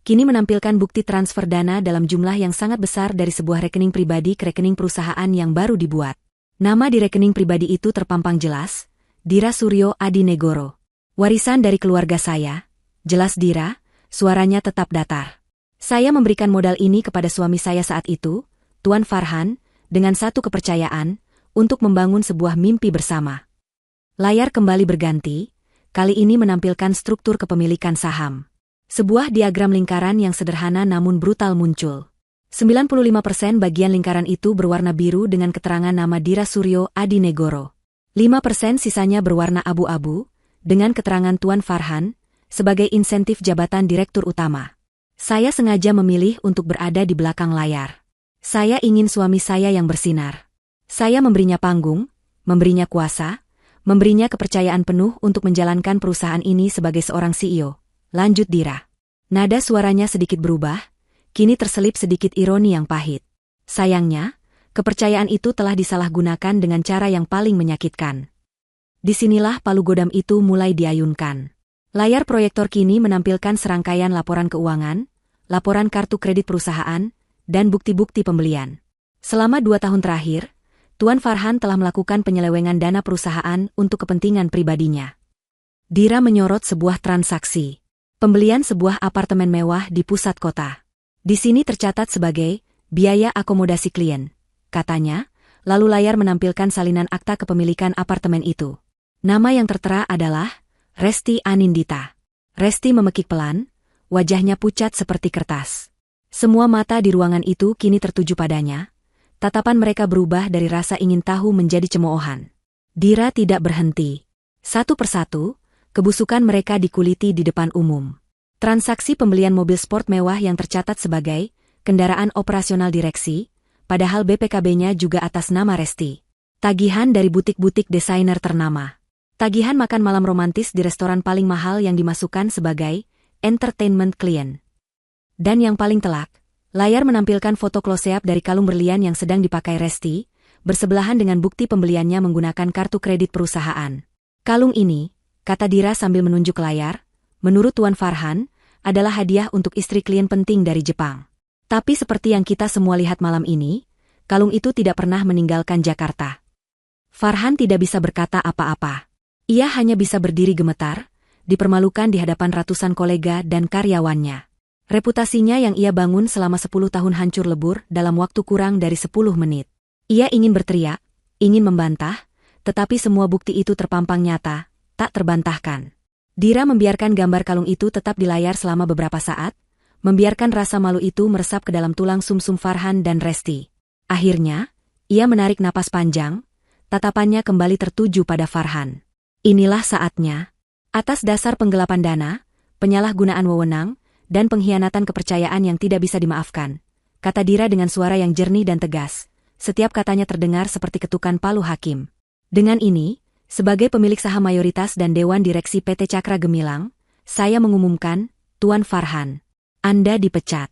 Kini menampilkan bukti transfer dana dalam jumlah yang sangat besar dari sebuah rekening pribadi ke rekening perusahaan yang baru dibuat. Nama di rekening pribadi itu terpampang jelas, Dira Suryo Adi Negoro. Warisan dari keluarga saya, jelas Dira, suaranya tetap datar. Saya memberikan modal ini kepada suami saya saat itu, Tuan Farhan, dengan satu kepercayaan, untuk membangun sebuah mimpi bersama. Layar kembali berganti, kali ini menampilkan struktur kepemilikan saham. Sebuah diagram lingkaran yang sederhana namun brutal muncul. 95% bagian lingkaran itu berwarna biru dengan keterangan nama Dira Suryo Adi Negoro. 5% sisanya berwarna abu-abu, dengan keterangan Tuan Farhan, sebagai insentif jabatan direktur utama. Saya sengaja memilih untuk berada di belakang layar. Saya ingin suami saya yang bersinar. Saya memberinya panggung, memberinya kuasa, memberinya kepercayaan penuh untuk menjalankan perusahaan ini sebagai seorang CEO. Lanjut Dira. Nada suaranya sedikit berubah, kini terselip sedikit ironi yang pahit. Sayangnya, kepercayaan itu telah disalahgunakan dengan cara yang paling menyakitkan. Disinilah palu godam itu mulai diayunkan. Layar proyektor kini menampilkan serangkaian laporan keuangan, laporan kartu kredit perusahaan, dan bukti-bukti pembelian. Selama 2 tahun terakhir, Tuan Farhan telah melakukan penyelewengan dana perusahaan untuk kepentingan pribadinya. Dira menyorot sebuah transaksi. Pembelian sebuah apartemen mewah di pusat kota. Di sini tercatat sebagai biaya akomodasi klien, katanya, lalu layar menampilkan salinan akta kepemilikan apartemen itu. Nama yang tertera adalah Resti Anindita. Resti memekik pelan, wajahnya pucat seperti kertas. Semua mata di ruangan itu kini tertuju padanya. Tatapan mereka berubah dari rasa ingin tahu menjadi cemoohan. Dira tidak berhenti. Satu persatu, kebusukan mereka dikuliti di depan umum. Transaksi pembelian mobil sport mewah yang tercatat sebagai kendaraan operasional direksi, padahal BPKB-nya juga atas nama Resti. Tagihan dari butik-butik desainer ternama. Tagihan makan malam romantis di restoran paling mahal yang dimasukkan sebagai entertainment klien. Dan yang paling telak, Layar menampilkan foto close-up dari kalung berlian yang sedang dipakai Resti, bersebelahan dengan bukti pembeliannya menggunakan kartu kredit perusahaan. Kalung ini, kata Dira sambil menunjuk layar, menurut Tuan Farhan, adalah hadiah untuk istri klien penting dari Jepang. Tapi seperti yang kita semua lihat malam ini, kalung itu tidak pernah meninggalkan Jakarta. Farhan tidak bisa berkata apa-apa. Ia hanya bisa berdiri gemetar, dipermalukan di hadapan ratusan kolega dan karyawannya. Reputasinya yang ia bangun selama 10 tahun hancur lebur dalam waktu kurang dari 10 menit. Ia ingin berteriak, ingin membantah, tetapi semua bukti itu terpampang nyata, tak terbantahkan. Dira membiarkan gambar kalung itu tetap di layar selama beberapa saat, membiarkan rasa malu itu meresap ke dalam tulang sumsum Farhan dan Resti. Akhirnya, ia menarik napas panjang, tatapannya kembali tertuju pada Farhan. Inilah saatnya. Atas dasar penggelapan dana, penyalahgunaan wewenang, dan pengkhianatan kepercayaan yang tidak bisa dimaafkan, kata Dira dengan suara yang jernih dan tegas. Setiap katanya terdengar seperti ketukan palu hakim. Dengan ini, sebagai pemilik saham mayoritas dan Dewan Direksi PT Cakra Gemilang, saya mengumumkan, Tuan Farhan, Anda dipecat.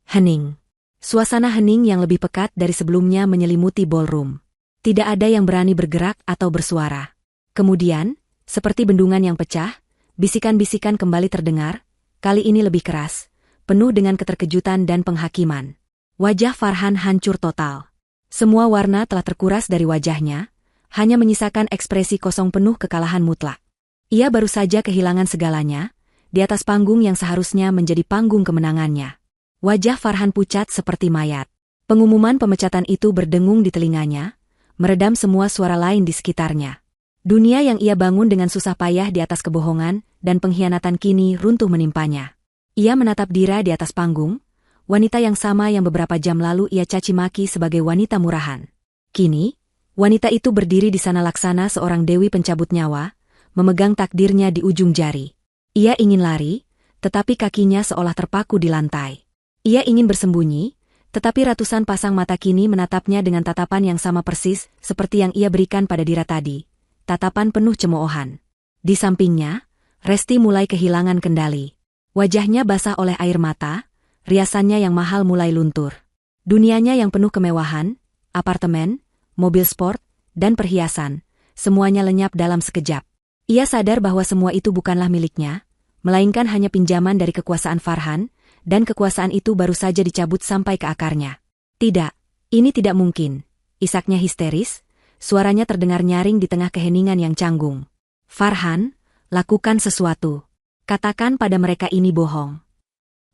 Hening. Suasana hening yang lebih pekat dari sebelumnya menyelimuti ballroom. Tidak ada yang berani bergerak atau bersuara. Kemudian, seperti bendungan yang pecah, bisikan-bisikan kembali terdengar, kali ini lebih keras, penuh dengan keterkejutan dan penghakiman. Wajah Farhan hancur total. Semua warna telah terkuras dari wajahnya, hanya menyisakan ekspresi kosong penuh kekalahan mutlak. Ia baru saja kehilangan segalanya, di atas panggung yang seharusnya menjadi panggung kemenangannya. Wajah Farhan pucat seperti mayat. Pengumuman pemecatan itu berdengung di telinganya, meredam semua suara lain di sekitarnya. Dunia yang ia bangun dengan susah payah di atas kebohongan dan pengkhianatan kini runtuh menimpanya. Ia menatap Dira di atas panggung, wanita yang sama yang beberapa jam lalu ia caci maki sebagai wanita murahan. Kini, wanita itu berdiri di sana laksana seorang dewi pencabut nyawa, memegang takdirnya di ujung jari. Ia ingin lari, tetapi kakinya seolah terpaku di lantai. Ia ingin bersembunyi, tetapi ratusan pasang mata kini menatapnya dengan tatapan yang sama persis seperti yang ia berikan pada Dira tadi. Tatapan penuh cemoohan. Di sampingnya, Resti mulai kehilangan kendali. Wajahnya basah oleh air mata, riasannya yang mahal mulai luntur. Dunianya yang penuh kemewahan, apartemen, mobil sport, dan perhiasan, semuanya lenyap dalam sekejap. Ia sadar bahwa semua itu bukanlah miliknya, melainkan hanya pinjaman dari kekuasaan Farhan, dan kekuasaan itu baru saja dicabut sampai ke akarnya. Tidak, ini tidak mungkin. Isaknya histeris, suaranya terdengar nyaring di tengah keheningan yang canggung. Farhan, lakukan sesuatu. Katakan pada mereka ini bohong.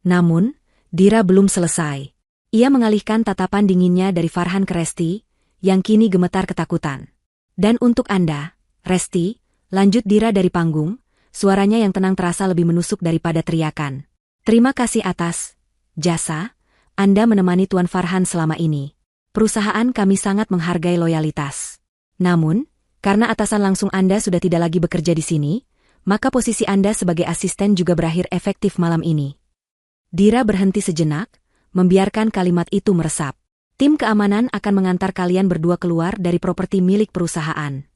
Namun, Dira belum selesai. Ia mengalihkan tatapan dinginnya dari Farhan ke Resti, yang kini gemetar ketakutan. Dan untuk Anda, Resti, lanjut Dira dari panggung, suaranya yang tenang terasa lebih menusuk daripada teriakan. Terima kasih atas jasa Anda menemani Tuan Farhan selama ini. Perusahaan kami sangat menghargai loyalitas. Namun, karena atasan langsung Anda sudah tidak lagi bekerja di sini, maka posisi Anda sebagai asisten juga berakhir efektif malam ini. Dira berhenti sejenak, membiarkan kalimat itu meresap. Tim keamanan akan mengantar kalian berdua keluar dari properti milik perusahaan.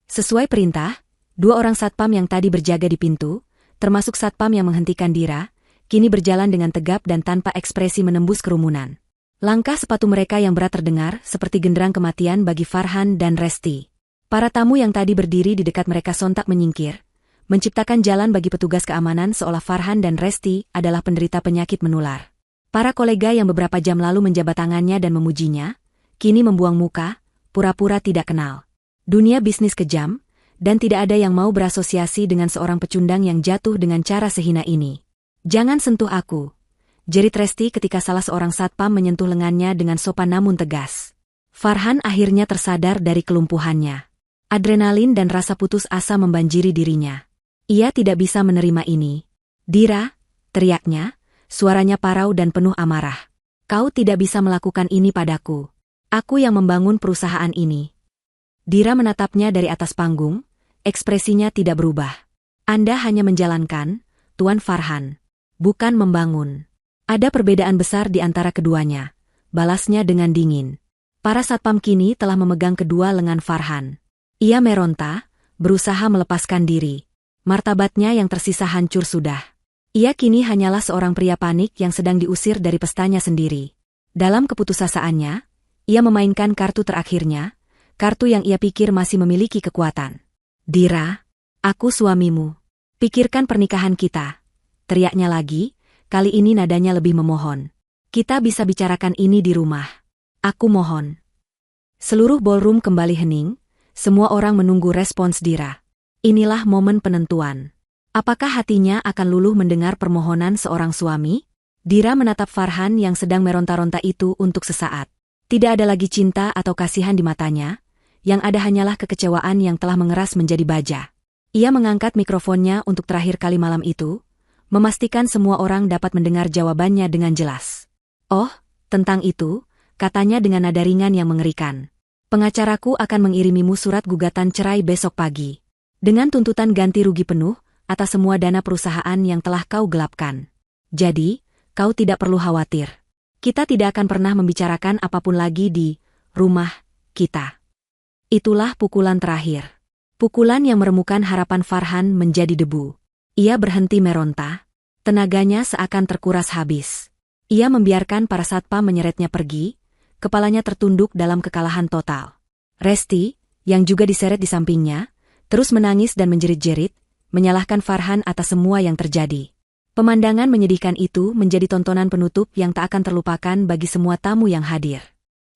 Sesuai perintah, 2 orang satpam yang tadi berjaga di pintu, termasuk satpam yang menghentikan Dira, kini berjalan dengan tegap dan tanpa ekspresi menembus kerumunan. Langkah sepatu mereka yang berat terdengar seperti genderang kematian bagi Farhan dan Resti. Para tamu yang tadi berdiri di dekat mereka sontak menyingkir, menciptakan jalan bagi petugas keamanan seolah Farhan dan Resti adalah penderita penyakit menular. Para kolega yang beberapa jam lalu menjabat tangannya dan memujinya, kini membuang muka, pura-pura tidak kenal. Dunia bisnis kejam, dan tidak ada yang mau berasosiasi dengan seorang pecundang yang jatuh dengan cara sehina ini. Jangan sentuh aku, jerit Resti ketika salah seorang satpam menyentuh lengannya dengan sopan namun tegas. Farhan akhirnya tersadar dari kelumpuhannya. Adrenalin dan rasa putus asa membanjiri dirinya. Ia tidak bisa menerima ini. Dira, teriaknya, suaranya parau dan penuh amarah. Kau tidak bisa melakukan ini padaku. Aku yang membangun perusahaan ini. Dira menatapnya dari atas panggung, ekspresinya tidak berubah. Anda hanya menjalankan, Tuan Farhan, bukan membangun. Ada perbedaan besar di antara keduanya, balasnya dengan dingin. Para satpam kini telah memegang kedua lengan Farhan. Ia meronta, berusaha melepaskan diri. Martabatnya yang tersisa hancur sudah. Ia kini hanyalah seorang pria panik yang sedang diusir dari pestanya sendiri. Dalam keputusasaannya, ia memainkan kartu terakhirnya, kartu yang ia pikir masih memiliki kekuatan. Dira, aku suamimu. Pikirkan pernikahan kita. Teriaknya lagi, kali ini nadanya lebih memohon. Kita bisa bicarakan ini di rumah. Aku mohon. Seluruh ballroom kembali hening, semua orang menunggu respons Dira. Inilah momen penentuan. Apakah hatinya akan luluh mendengar permohonan seorang suami? Dira menatap Farhan yang sedang meronta-ronta itu untuk sesaat. Tidak ada lagi cinta atau kasihan di matanya, yang ada hanyalah kekecewaan yang telah mengeras menjadi baja. Ia mengangkat mikrofonnya untuk terakhir kali malam itu, memastikan semua orang dapat mendengar jawabannya dengan jelas. Oh, tentang itu, katanya dengan nada ringan yang mengerikan. Pengacaraku akan mengirimimu surat gugatan cerai besok pagi. Dengan tuntutan ganti rugi penuh, atas semua dana perusahaan yang telah kau gelapkan. Jadi, kau tidak perlu khawatir. Kita tidak akan pernah membicarakan apapun lagi di rumah kita. Itulah pukulan terakhir. Pukulan yang meremukan harapan Farhan menjadi debu. Ia berhenti meronta. Tenaganya seakan terkuras habis. Ia membiarkan para satpam menyeretnya pergi, kepalanya tertunduk dalam kekalahan total. Resti, yang juga diseret di sampingnya, terus menangis dan menjerit-jerit, menyalahkan Farhan atas semua yang terjadi. Pemandangan menyedihkan itu menjadi tontonan penutup yang tak akan terlupakan bagi semua tamu yang hadir.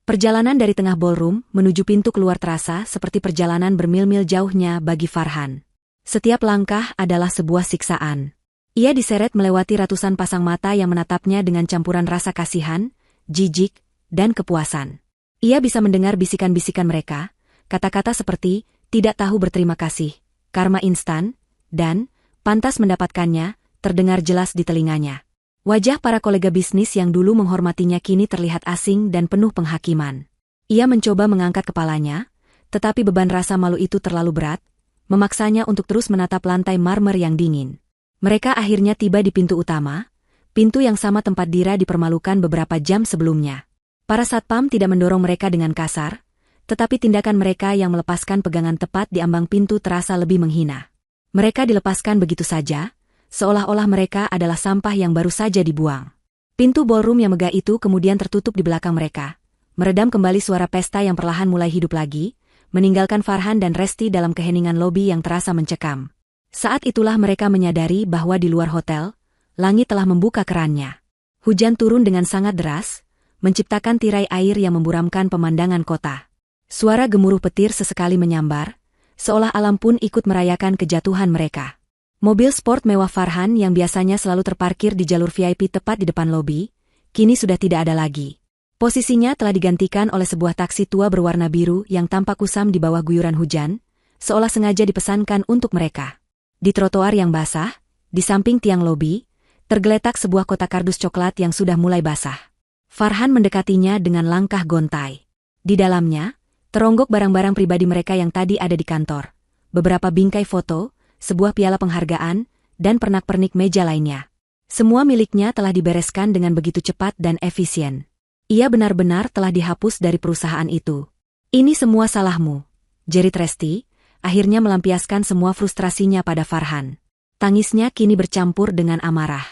Perjalanan dari tengah ballroom menuju pintu keluar terasa seperti perjalanan bermil-mil jauhnya bagi Farhan. Setiap langkah adalah sebuah siksaan. Ia diseret melewati ratusan pasang mata yang menatapnya dengan campuran rasa kasihan, jijik, dan kepuasan. Ia bisa mendengar bisikan-bisikan mereka, kata-kata seperti, tidak tahu berterima kasih, karma instan, dan, pantas mendapatkannya, terdengar jelas di telinganya. Wajah para kolega bisnis yang dulu menghormatinya kini terlihat asing dan penuh penghakiman. Ia mencoba mengangkat kepalanya, tetapi beban rasa malu itu terlalu berat, memaksanya untuk terus menatap lantai marmer yang dingin. Mereka akhirnya tiba di pintu utama, pintu yang sama tempat Dira dipermalukan beberapa jam sebelumnya. Para satpam tidak mendorong mereka dengan kasar, tetapi tindakan mereka yang melepaskan pegangan tepat di ambang pintu terasa lebih menghina. Mereka dilepaskan begitu saja, seolah-olah mereka adalah sampah yang baru saja dibuang. Pintu ballroom yang megah itu kemudian tertutup di belakang mereka, meredam kembali suara pesta yang perlahan mulai hidup lagi, meninggalkan Farhan dan Resti dalam keheningan lobi yang terasa mencekam. Saat itulah mereka menyadari bahwa di luar hotel, langit telah membuka kerannya. Hujan turun dengan sangat deras, menciptakan tirai air yang memburamkan pemandangan kota. Suara gemuruh petir sesekali menyambar, seolah alam pun ikut merayakan kejatuhan mereka. Mobil sport mewah Farhan yang biasanya selalu terparkir di jalur VIP tepat di depan lobi, kini sudah tidak ada lagi. Posisinya telah digantikan oleh sebuah taksi tua berwarna biru yang tampak kusam di bawah guyuran hujan, seolah sengaja dipesankan untuk mereka. Di trotoar yang basah, di samping tiang lobi, tergeletak sebuah kotak kardus coklat yang sudah mulai basah. Farhan mendekatinya dengan langkah gontai. Di dalamnya, teronggok barang-barang pribadi mereka yang tadi ada di kantor. Beberapa bingkai foto, sebuah piala penghargaan, dan pernak-pernik meja lainnya. Semua miliknya telah dibereskan dengan begitu cepat dan efisien. Ia benar-benar telah dihapus dari perusahaan itu. Ini semua salahmu, jerit Resti, akhirnya melampiaskan semua frustrasinya pada Farhan. Tangisnya kini bercampur dengan amarah.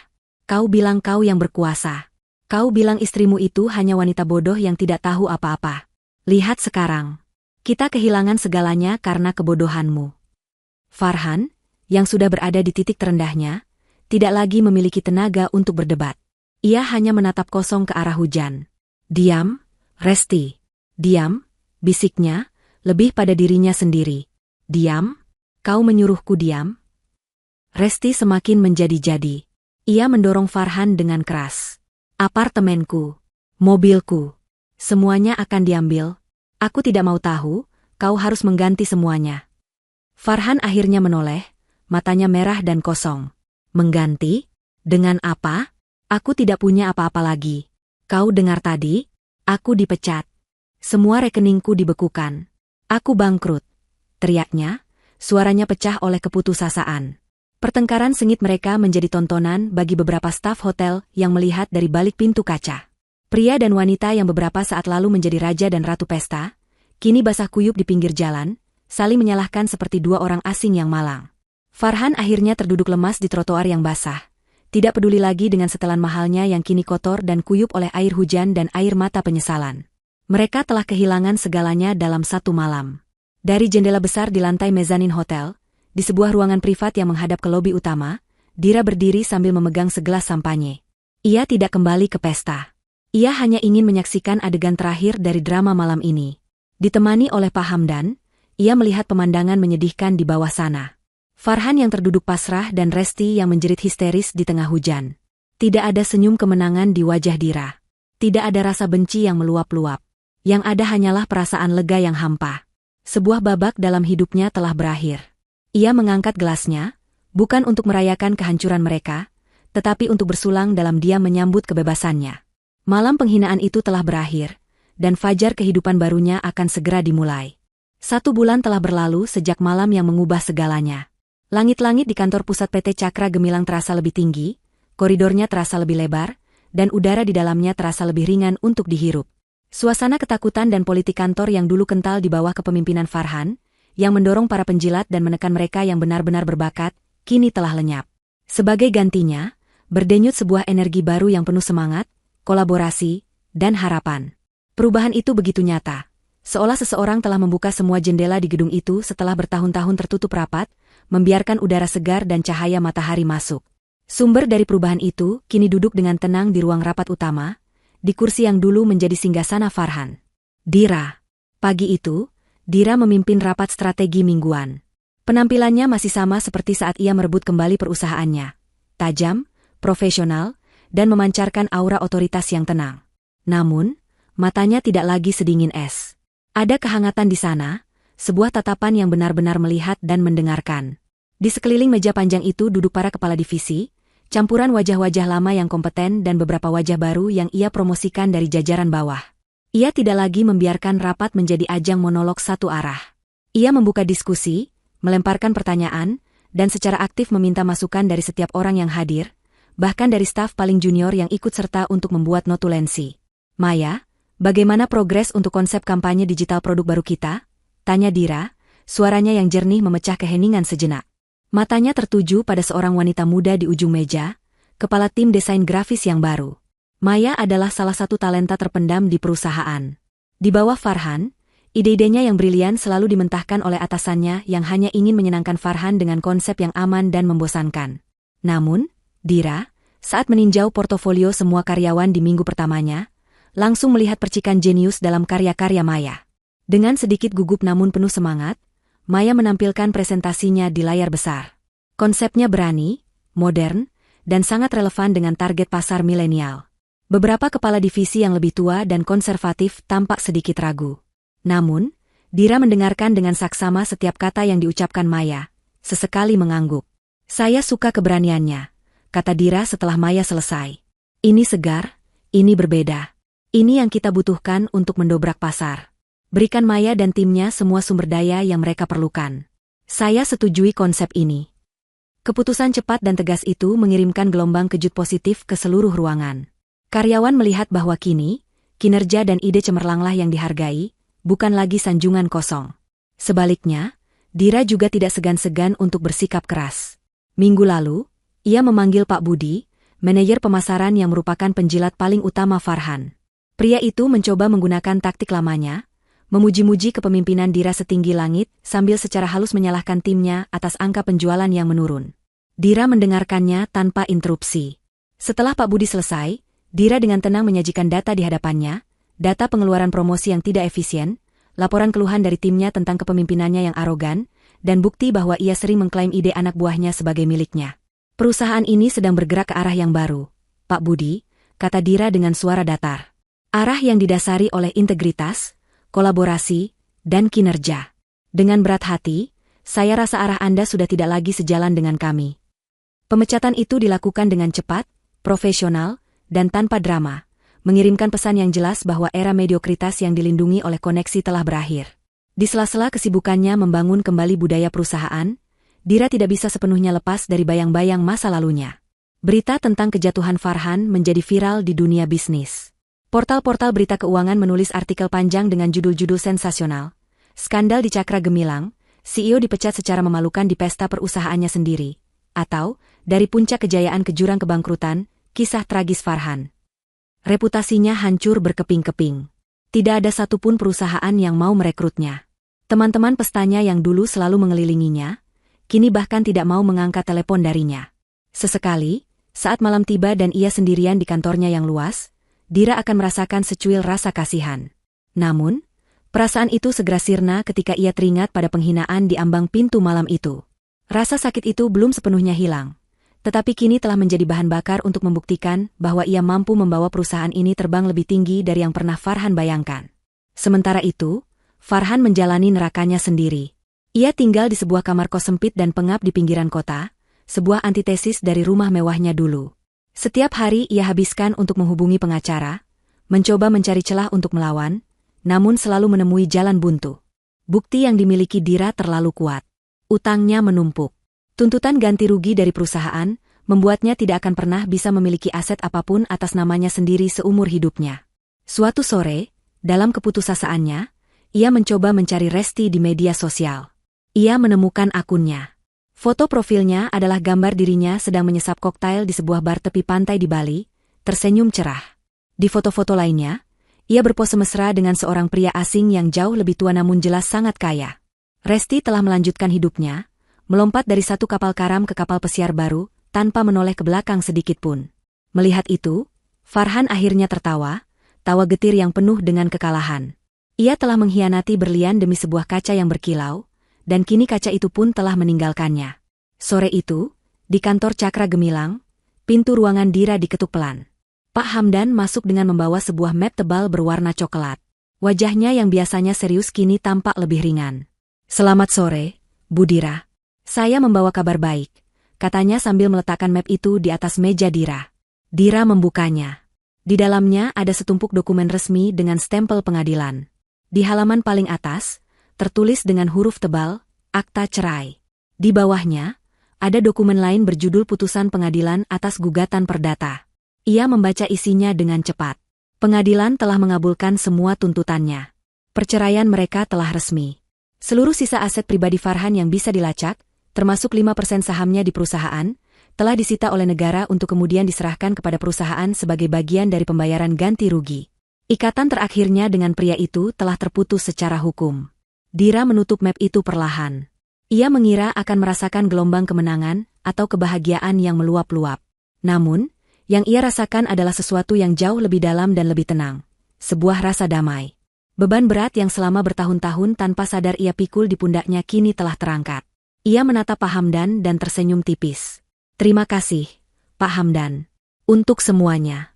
Kau bilang kau yang berkuasa. Kau bilang istrimu itu hanya wanita bodoh yang tidak tahu apa-apa. Lihat sekarang. Kita kehilangan segalanya karena kebodohanmu. Farhan, yang sudah berada di titik terendahnya, tidak lagi memiliki tenaga untuk berdebat. Ia hanya menatap kosong ke arah hujan. Diam, Resti. Diam, bisiknya, lebih pada dirinya sendiri. Diam, kau menyuruhku diam? Resti semakin menjadi-jadi. Ia mendorong Farhan dengan keras. Apartemenku, mobilku. Semuanya akan diambil. Aku tidak mau tahu, kau harus mengganti semuanya. Farhan akhirnya menoleh, matanya merah dan kosong. Mengganti? Dengan apa? Aku tidak punya apa-apa lagi. Kau dengar tadi? Aku dipecat. Semua rekeningku dibekukan. Aku bangkrut. Teriaknya, suaranya pecah oleh keputusasaan. Pertengkaran sengit mereka menjadi tontonan bagi beberapa staf hotel yang melihat dari balik pintu kaca. Pria dan wanita yang beberapa saat lalu menjadi raja dan ratu pesta, kini basah kuyup di pinggir jalan, saling menyalahkan seperti dua orang asing yang malang. Farhan akhirnya terduduk lemas di trotoar yang basah, tidak peduli lagi dengan setelan mahalnya yang kini kotor dan kuyup oleh air hujan dan air mata penyesalan. Mereka telah kehilangan segalanya dalam satu malam. Dari jendela besar di lantai mezanin hotel, di sebuah ruangan privat yang menghadap ke lobi utama, Dira berdiri sambil memegang segelas sampanye. Ia tidak kembali ke pesta. Ia hanya ingin menyaksikan adegan terakhir dari drama malam ini. Ditemani oleh Pak Hamdan, ia melihat pemandangan menyedihkan di bawah sana. Farhan yang terduduk pasrah dan Resti yang menjerit histeris di tengah hujan. Tidak ada senyum kemenangan di wajah Dira. Tidak ada rasa benci yang meluap-luap. Yang ada hanyalah perasaan lega yang hampa. Sebuah babak dalam hidupnya telah berakhir. Ia mengangkat gelasnya, bukan untuk merayakan kehancuran mereka, tetapi untuk bersulang dalam diam menyambut kebebasannya. Malam penghinaan itu telah berakhir, dan fajar kehidupan barunya akan segera dimulai. 1 bulan telah berlalu sejak malam yang mengubah segalanya. Langit-langit di kantor pusat PT Cakra Gemilang terasa lebih tinggi, koridornya terasa lebih lebar, dan udara di dalamnya terasa lebih ringan untuk dihirup. Suasana ketakutan dan politik kantor yang dulu kental di bawah kepemimpinan Farhan, yang mendorong para penjilat dan menekan mereka yang benar-benar berbakat, kini telah lenyap. Sebagai gantinya, berdenyut sebuah energi baru yang penuh semangat, kolaborasi, dan harapan. Perubahan itu begitu nyata. Seolah seseorang telah membuka semua jendela di gedung itu setelah bertahun-tahun tertutup rapat, membiarkan udara segar dan cahaya matahari masuk. Sumber dari perubahan itu kini duduk dengan tenang di ruang rapat utama, di kursi yang dulu menjadi singgasana Farhan. Dira. Pagi itu, Dira memimpin rapat strategi mingguan. Penampilannya masih sama seperti saat ia merebut kembali perusahaannya. Tajam, profesional, dan memancarkan aura otoritas yang tenang. Namun, matanya tidak lagi sedingin es. Ada kehangatan di sana, sebuah tatapan yang benar-benar melihat dan mendengarkan. Di sekeliling meja panjang itu duduk para kepala divisi, campuran wajah-wajah lama yang kompeten dan beberapa wajah baru yang ia promosikan dari jajaran bawah. Ia tidak lagi membiarkan rapat menjadi ajang monolog satu arah. Ia membuka diskusi, melemparkan pertanyaan, dan secara aktif meminta masukan dari setiap orang yang hadir, bahkan dari staf paling junior yang ikut serta untuk membuat notulensi. Maya, bagaimana progres untuk konsep kampanye digital produk baru kita? Tanya Dira, suaranya yang jernih memecah keheningan sejenak. Matanya tertuju pada seorang wanita muda di ujung meja, kepala tim desain grafis yang baru. Maya adalah salah satu talenta terpendam di perusahaan. Di bawah Farhan, ide-idenya yang brilian selalu dimentahkan oleh atasannya yang hanya ingin menyenangkan Farhan dengan konsep yang aman dan membosankan. Namun, Dira, saat meninjau portofolio semua karyawan di minggu pertamanya, langsung melihat percikan jenius dalam karya-karya Maya. Dengan sedikit gugup namun penuh semangat, Maya menampilkan presentasinya di layar besar. Konsepnya berani, modern, dan sangat relevan dengan target pasar milenial. Beberapa kepala divisi yang lebih tua dan konservatif tampak sedikit ragu. Namun, Dira mendengarkan dengan saksama setiap kata yang diucapkan Maya, sesekali mengangguk. Saya suka keberaniannya, kata Dira setelah Maya selesai. Ini segar, ini berbeda. Ini yang kita butuhkan untuk mendobrak pasar. Berikan Maya dan timnya semua sumber daya yang mereka perlukan. Saya setujui konsep ini. Keputusan cepat dan tegas itu mengirimkan gelombang kejut positif ke seluruh ruangan. Karyawan melihat bahwa kini, kinerja dan ide cemerlanglah yang dihargai, bukan lagi sanjungan kosong. Sebaliknya, Dira juga tidak segan-segan untuk bersikap keras. Minggu lalu, ia memanggil Pak Budi, manajer pemasaran yang merupakan penjilat paling utama Farhan. Pria itu mencoba menggunakan taktik lamanya, memuji-muji kepemimpinan Dira setinggi langit sambil secara halus menyalahkan timnya atas angka penjualan yang menurun. Dira mendengarkannya tanpa interupsi. Setelah Pak Budi selesai, Dira dengan tenang menyajikan data di hadapannya, data pengeluaran promosi yang tidak efisien, laporan keluhan dari timnya tentang kepemimpinannya yang arogan, dan bukti bahwa ia sering mengklaim ide anak buahnya sebagai miliknya. Perusahaan ini sedang bergerak ke arah yang baru, Pak Budi, kata Dira dengan suara datar. Arah yang didasari oleh integritas, kolaborasi, dan kinerja. Dengan berat hati, saya rasa arah Anda sudah tidak lagi sejalan dengan kami. Pemecatan itu dilakukan dengan cepat, profesional, dan tanpa drama, mengirimkan pesan yang jelas bahwa era mediokritas yang dilindungi oleh koneksi telah berakhir. Di sela-sela kesibukannya membangun kembali budaya perusahaan, Dira tidak bisa sepenuhnya lepas dari bayang-bayang masa lalunya. Berita tentang kejatuhan Farhan menjadi viral di dunia bisnis. Portal-portal berita keuangan menulis artikel panjang dengan judul-judul sensasional. Skandal di Cakra Gemilang, CEO dipecat secara memalukan di pesta perusahaannya sendiri. atau dari puncak kejayaan ke jurang kebangkrutan, kisah tragis Farhan. Reputasinya hancur berkeping-keping. Tidak ada satupun perusahaan yang mau merekrutnya. Teman-teman pestanya yang dulu selalu mengelilinginya, kini bahkan tidak mau mengangkat telepon darinya. Sesekali, saat malam tiba dan ia sendirian di kantornya yang luas, Dira akan merasakan secuil rasa kasihan. Namun, perasaan itu segera sirna ketika ia teringat pada penghinaan di ambang pintu malam itu. Rasa sakit itu belum sepenuhnya hilang, tetapi kini telah menjadi bahan bakar untuk membuktikan bahwa ia mampu membawa perusahaan ini terbang lebih tinggi dari yang pernah Farhan bayangkan. Sementara itu, Farhan menjalani nerakanya sendiri. Ia tinggal di sebuah kamar kos sempit dan pengap di pinggiran kota, sebuah antitesis dari rumah mewahnya dulu. Setiap hari ia habiskan untuk menghubungi pengacara, mencoba mencari celah untuk melawan, namun selalu menemui jalan buntu. Bukti yang dimiliki Dira terlalu kuat. Utangnya menumpuk. Tuntutan ganti rugi dari perusahaan membuatnya tidak akan pernah bisa memiliki aset apapun atas namanya sendiri seumur hidupnya. Suatu sore, dalam keputusasaan ia mencoba mencari Resti di media sosial. Ia menemukan akunnya. Foto profilnya adalah gambar dirinya sedang menyesap koktail di sebuah bar tepi pantai di Bali, tersenyum cerah. Di foto-foto lainnya, ia berpose mesra dengan seorang pria asing yang jauh lebih tua namun jelas sangat kaya. Resti telah melanjutkan hidupnya, melompat dari satu kapal karam ke kapal pesiar baru, tanpa menoleh ke belakang sedikitpun. Melihat itu, Farhan akhirnya tertawa, tawa getir yang penuh dengan kekalahan. Ia telah mengkhianati berlian demi sebuah kaca yang berkilau, dan kini kaca itu pun telah meninggalkannya. Sore itu, di kantor Cakra Gemilang, pintu ruangan Dira diketuk pelan. Pak Hamdan masuk dengan membawa sebuah map tebal berwarna coklat. Wajahnya yang biasanya serius kini tampak lebih ringan. "Selamat sore, Bu Dira. Saya membawa kabar baik," katanya sambil meletakkan map itu di atas meja Dira. Dira membukanya. Di dalamnya ada setumpuk dokumen resmi dengan stempel pengadilan. Di halaman paling atas, tertulis dengan huruf tebal, akta cerai. Di bawahnya, ada dokumen lain berjudul putusan pengadilan atas gugatan perdata. Ia membaca isinya dengan cepat. Pengadilan telah mengabulkan semua tuntutannya. Perceraian mereka telah resmi. Seluruh sisa aset pribadi Farhan yang bisa dilacak, termasuk 5% sahamnya di perusahaan, telah disita oleh negara untuk kemudian diserahkan kepada perusahaan sebagai bagian dari pembayaran ganti rugi. Ikatan terakhirnya dengan pria itu telah terputus secara hukum. Dira menutup map itu perlahan. Ia mengira akan merasakan gelombang kemenangan atau kebahagiaan yang meluap-luap. Namun, yang ia rasakan adalah sesuatu yang jauh lebih dalam dan lebih tenang. Sebuah rasa damai. Beban berat yang selama bertahun-tahun tanpa sadar ia pikul di pundaknya kini telah terangkat. Ia menatap Pak Hamdan dan tersenyum tipis. "Terima kasih, Pak Hamdan, untuk semuanya.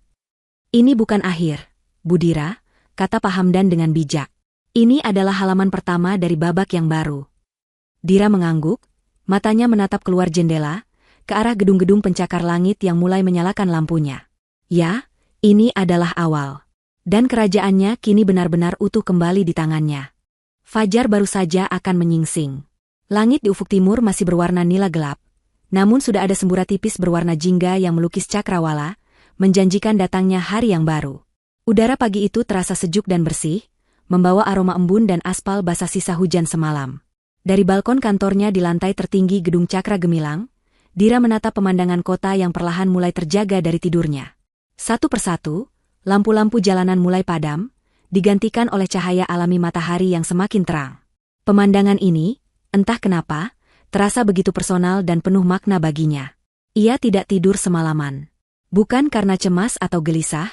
Ini bukan akhir, Bu Dira," kata Pak Hamdan dengan bijak. "Ini adalah halaman pertama dari babak yang baru." Dira mengangguk, matanya menatap keluar jendela, ke arah gedung-gedung pencakar langit yang mulai menyalakan lampunya. Ya, ini adalah awal. Dan kerajaannya kini benar-benar utuh kembali di tangannya. Fajar baru saja akan menyingsing. Langit di ufuk timur masih berwarna nila gelap, namun sudah ada semburat tipis berwarna jingga yang melukis cakrawala, menjanjikan datangnya hari yang baru. Udara pagi itu terasa sejuk dan bersih, membawa aroma embun dan aspal basah sisa hujan semalam. Dari balkon kantornya di lantai tertinggi gedung Cakra Gemilang, Dira menatap pemandangan kota yang perlahan mulai terjaga dari tidurnya. Satu persatu, lampu-lampu jalanan mulai padam, digantikan oleh cahaya alami matahari yang semakin terang. Pemandangan ini, entah kenapa, terasa begitu personal dan penuh makna baginya. Ia tidak tidur semalaman. Bukan karena cemas atau gelisah,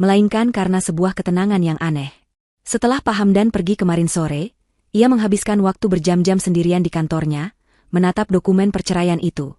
melainkan karena sebuah ketenangan yang aneh. Setelah Pak Hamdan pergi kemarin sore, ia menghabiskan waktu berjam-jam sendirian di kantornya, menatap dokumen perceraian itu.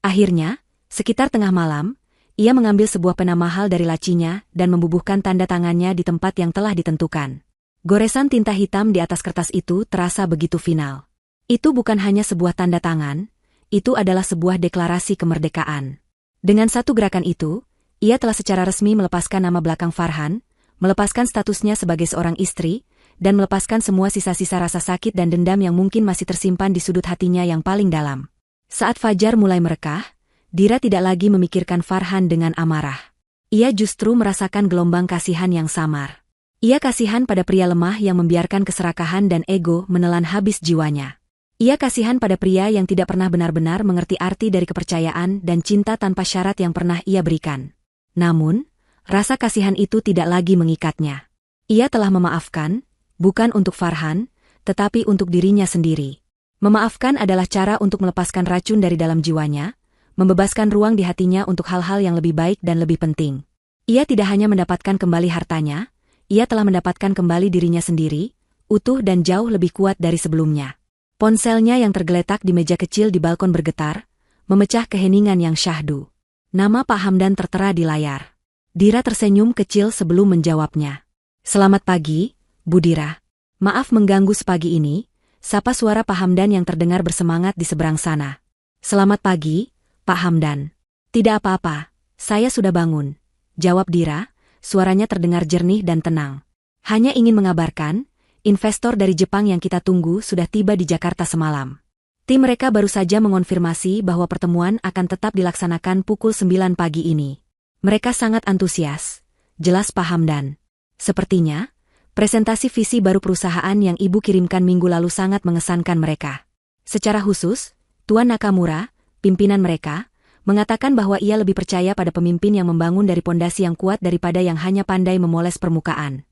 Akhirnya, sekitar tengah malam, ia mengambil sebuah pena mahal dari lacinya dan membubuhkan tanda tangannya di tempat yang telah ditentukan. Goresan tinta hitam di atas kertas itu terasa begitu final. Itu bukan hanya sebuah tanda tangan, itu adalah sebuah deklarasi kemerdekaan. Dengan satu gerakan itu, ia telah secara resmi melepaskan nama belakang Farhan, melepaskan statusnya sebagai seorang istri, dan melepaskan semua sisa-sisa rasa sakit dan dendam yang mungkin masih tersimpan di sudut hatinya yang paling dalam. Saat fajar mulai merekah, Dira tidak lagi memikirkan Farhan dengan amarah. Ia justru merasakan gelombang kasihan yang samar. Ia kasihan pada pria lemah yang membiarkan keserakahan dan ego menelan habis jiwanya. Ia kasihan pada pria yang tidak pernah benar-benar mengerti arti dari kepercayaan dan cinta tanpa syarat yang pernah ia berikan. Namun, rasa kasihan itu tidak lagi mengikatnya. Ia telah memaafkan, bukan untuk Farhan, tetapi untuk dirinya sendiri. Memaafkan adalah cara untuk melepaskan racun dari dalam jiwanya, membebaskan ruang di hatinya untuk hal-hal yang lebih baik dan lebih penting. Ia tidak hanya mendapatkan kembali hartanya, ia telah mendapatkan kembali dirinya sendiri, utuh dan jauh lebih kuat dari sebelumnya. Ponselnya yang tergeletak di meja kecil di balkon bergetar, memecah keheningan yang syahdu. Nama Pak Hamdan tertera di layar. Dira tersenyum kecil sebelum menjawabnya. Selamat pagi, Bu Dira. Maaf mengganggu sepagi ini, sapa suara Pak Hamdan yang terdengar bersemangat di seberang sana. Selamat pagi, Pak Hamdan. Tidak apa-apa, saya sudah bangun. Jawab Dira, suaranya terdengar jernih dan tenang. Hanya ingin mengabarkan, investor dari Jepang yang kita tunggu sudah tiba di Jakarta semalam. Tim mereka baru saja mengonfirmasi bahwa pertemuan akan tetap dilaksanakan pukul 9 pagi ini. Mereka sangat antusias, jelas Pak Hamdan. Sepertinya, presentasi visi baru perusahaan yang Ibu kirimkan minggu lalu sangat mengesankan mereka. Secara khusus, Tuan Nakamura, pimpinan mereka, mengatakan bahwa ia lebih percaya pada pemimpin yang membangun dari pondasi yang kuat daripada yang hanya pandai memoles permukaan.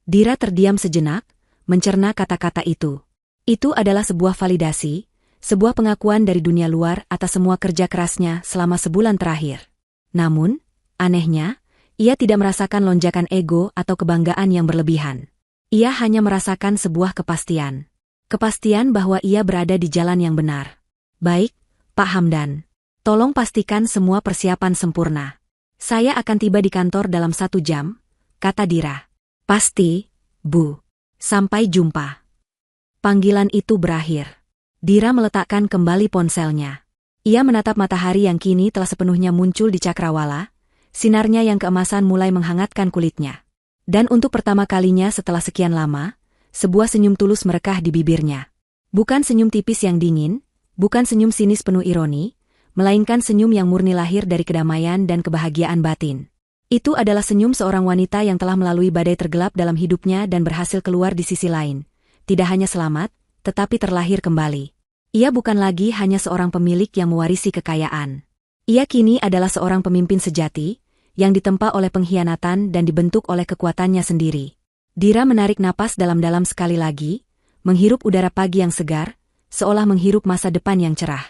Dira terdiam sejenak, mencerna kata-kata itu. Itu adalah sebuah validasi, sebuah pengakuan dari dunia luar atas semua kerja kerasnya selama sebulan terakhir. Namun, anehnya, ia tidak merasakan lonjakan ego atau kebanggaan yang berlebihan. Ia hanya merasakan sebuah kepastian. Kepastian bahwa ia berada di jalan yang benar. Baik, Pak Hamdan. Tolong pastikan semua persiapan sempurna. Saya akan tiba di kantor dalam 1 jam, kata Dira. Pasti, Bu. Sampai jumpa. Panggilan itu berakhir. Dira meletakkan kembali ponselnya. Ia menatap matahari yang kini telah sepenuhnya muncul di cakrawala, sinarnya yang keemasan mulai menghangatkan kulitnya. Dan untuk pertama kalinya setelah sekian lama, sebuah senyum tulus merekah di bibirnya. Bukan senyum tipis yang dingin, bukan senyum sinis penuh ironi, melainkan senyum yang murni lahir dari kedamaian dan kebahagiaan batin. Itu adalah senyum seorang wanita yang telah melalui badai tergelap dalam hidupnya dan berhasil keluar di sisi lain. Tidak hanya selamat, tetapi terlahir kembali. Ia bukan lagi hanya seorang pemilik yang mewarisi kekayaan. Ia kini adalah seorang pemimpin sejati, yang ditempa oleh pengkhianatan dan dibentuk oleh kekuatannya sendiri. Dira menarik napas dalam-dalam sekali lagi, menghirup udara pagi yang segar, seolah menghirup masa depan yang cerah.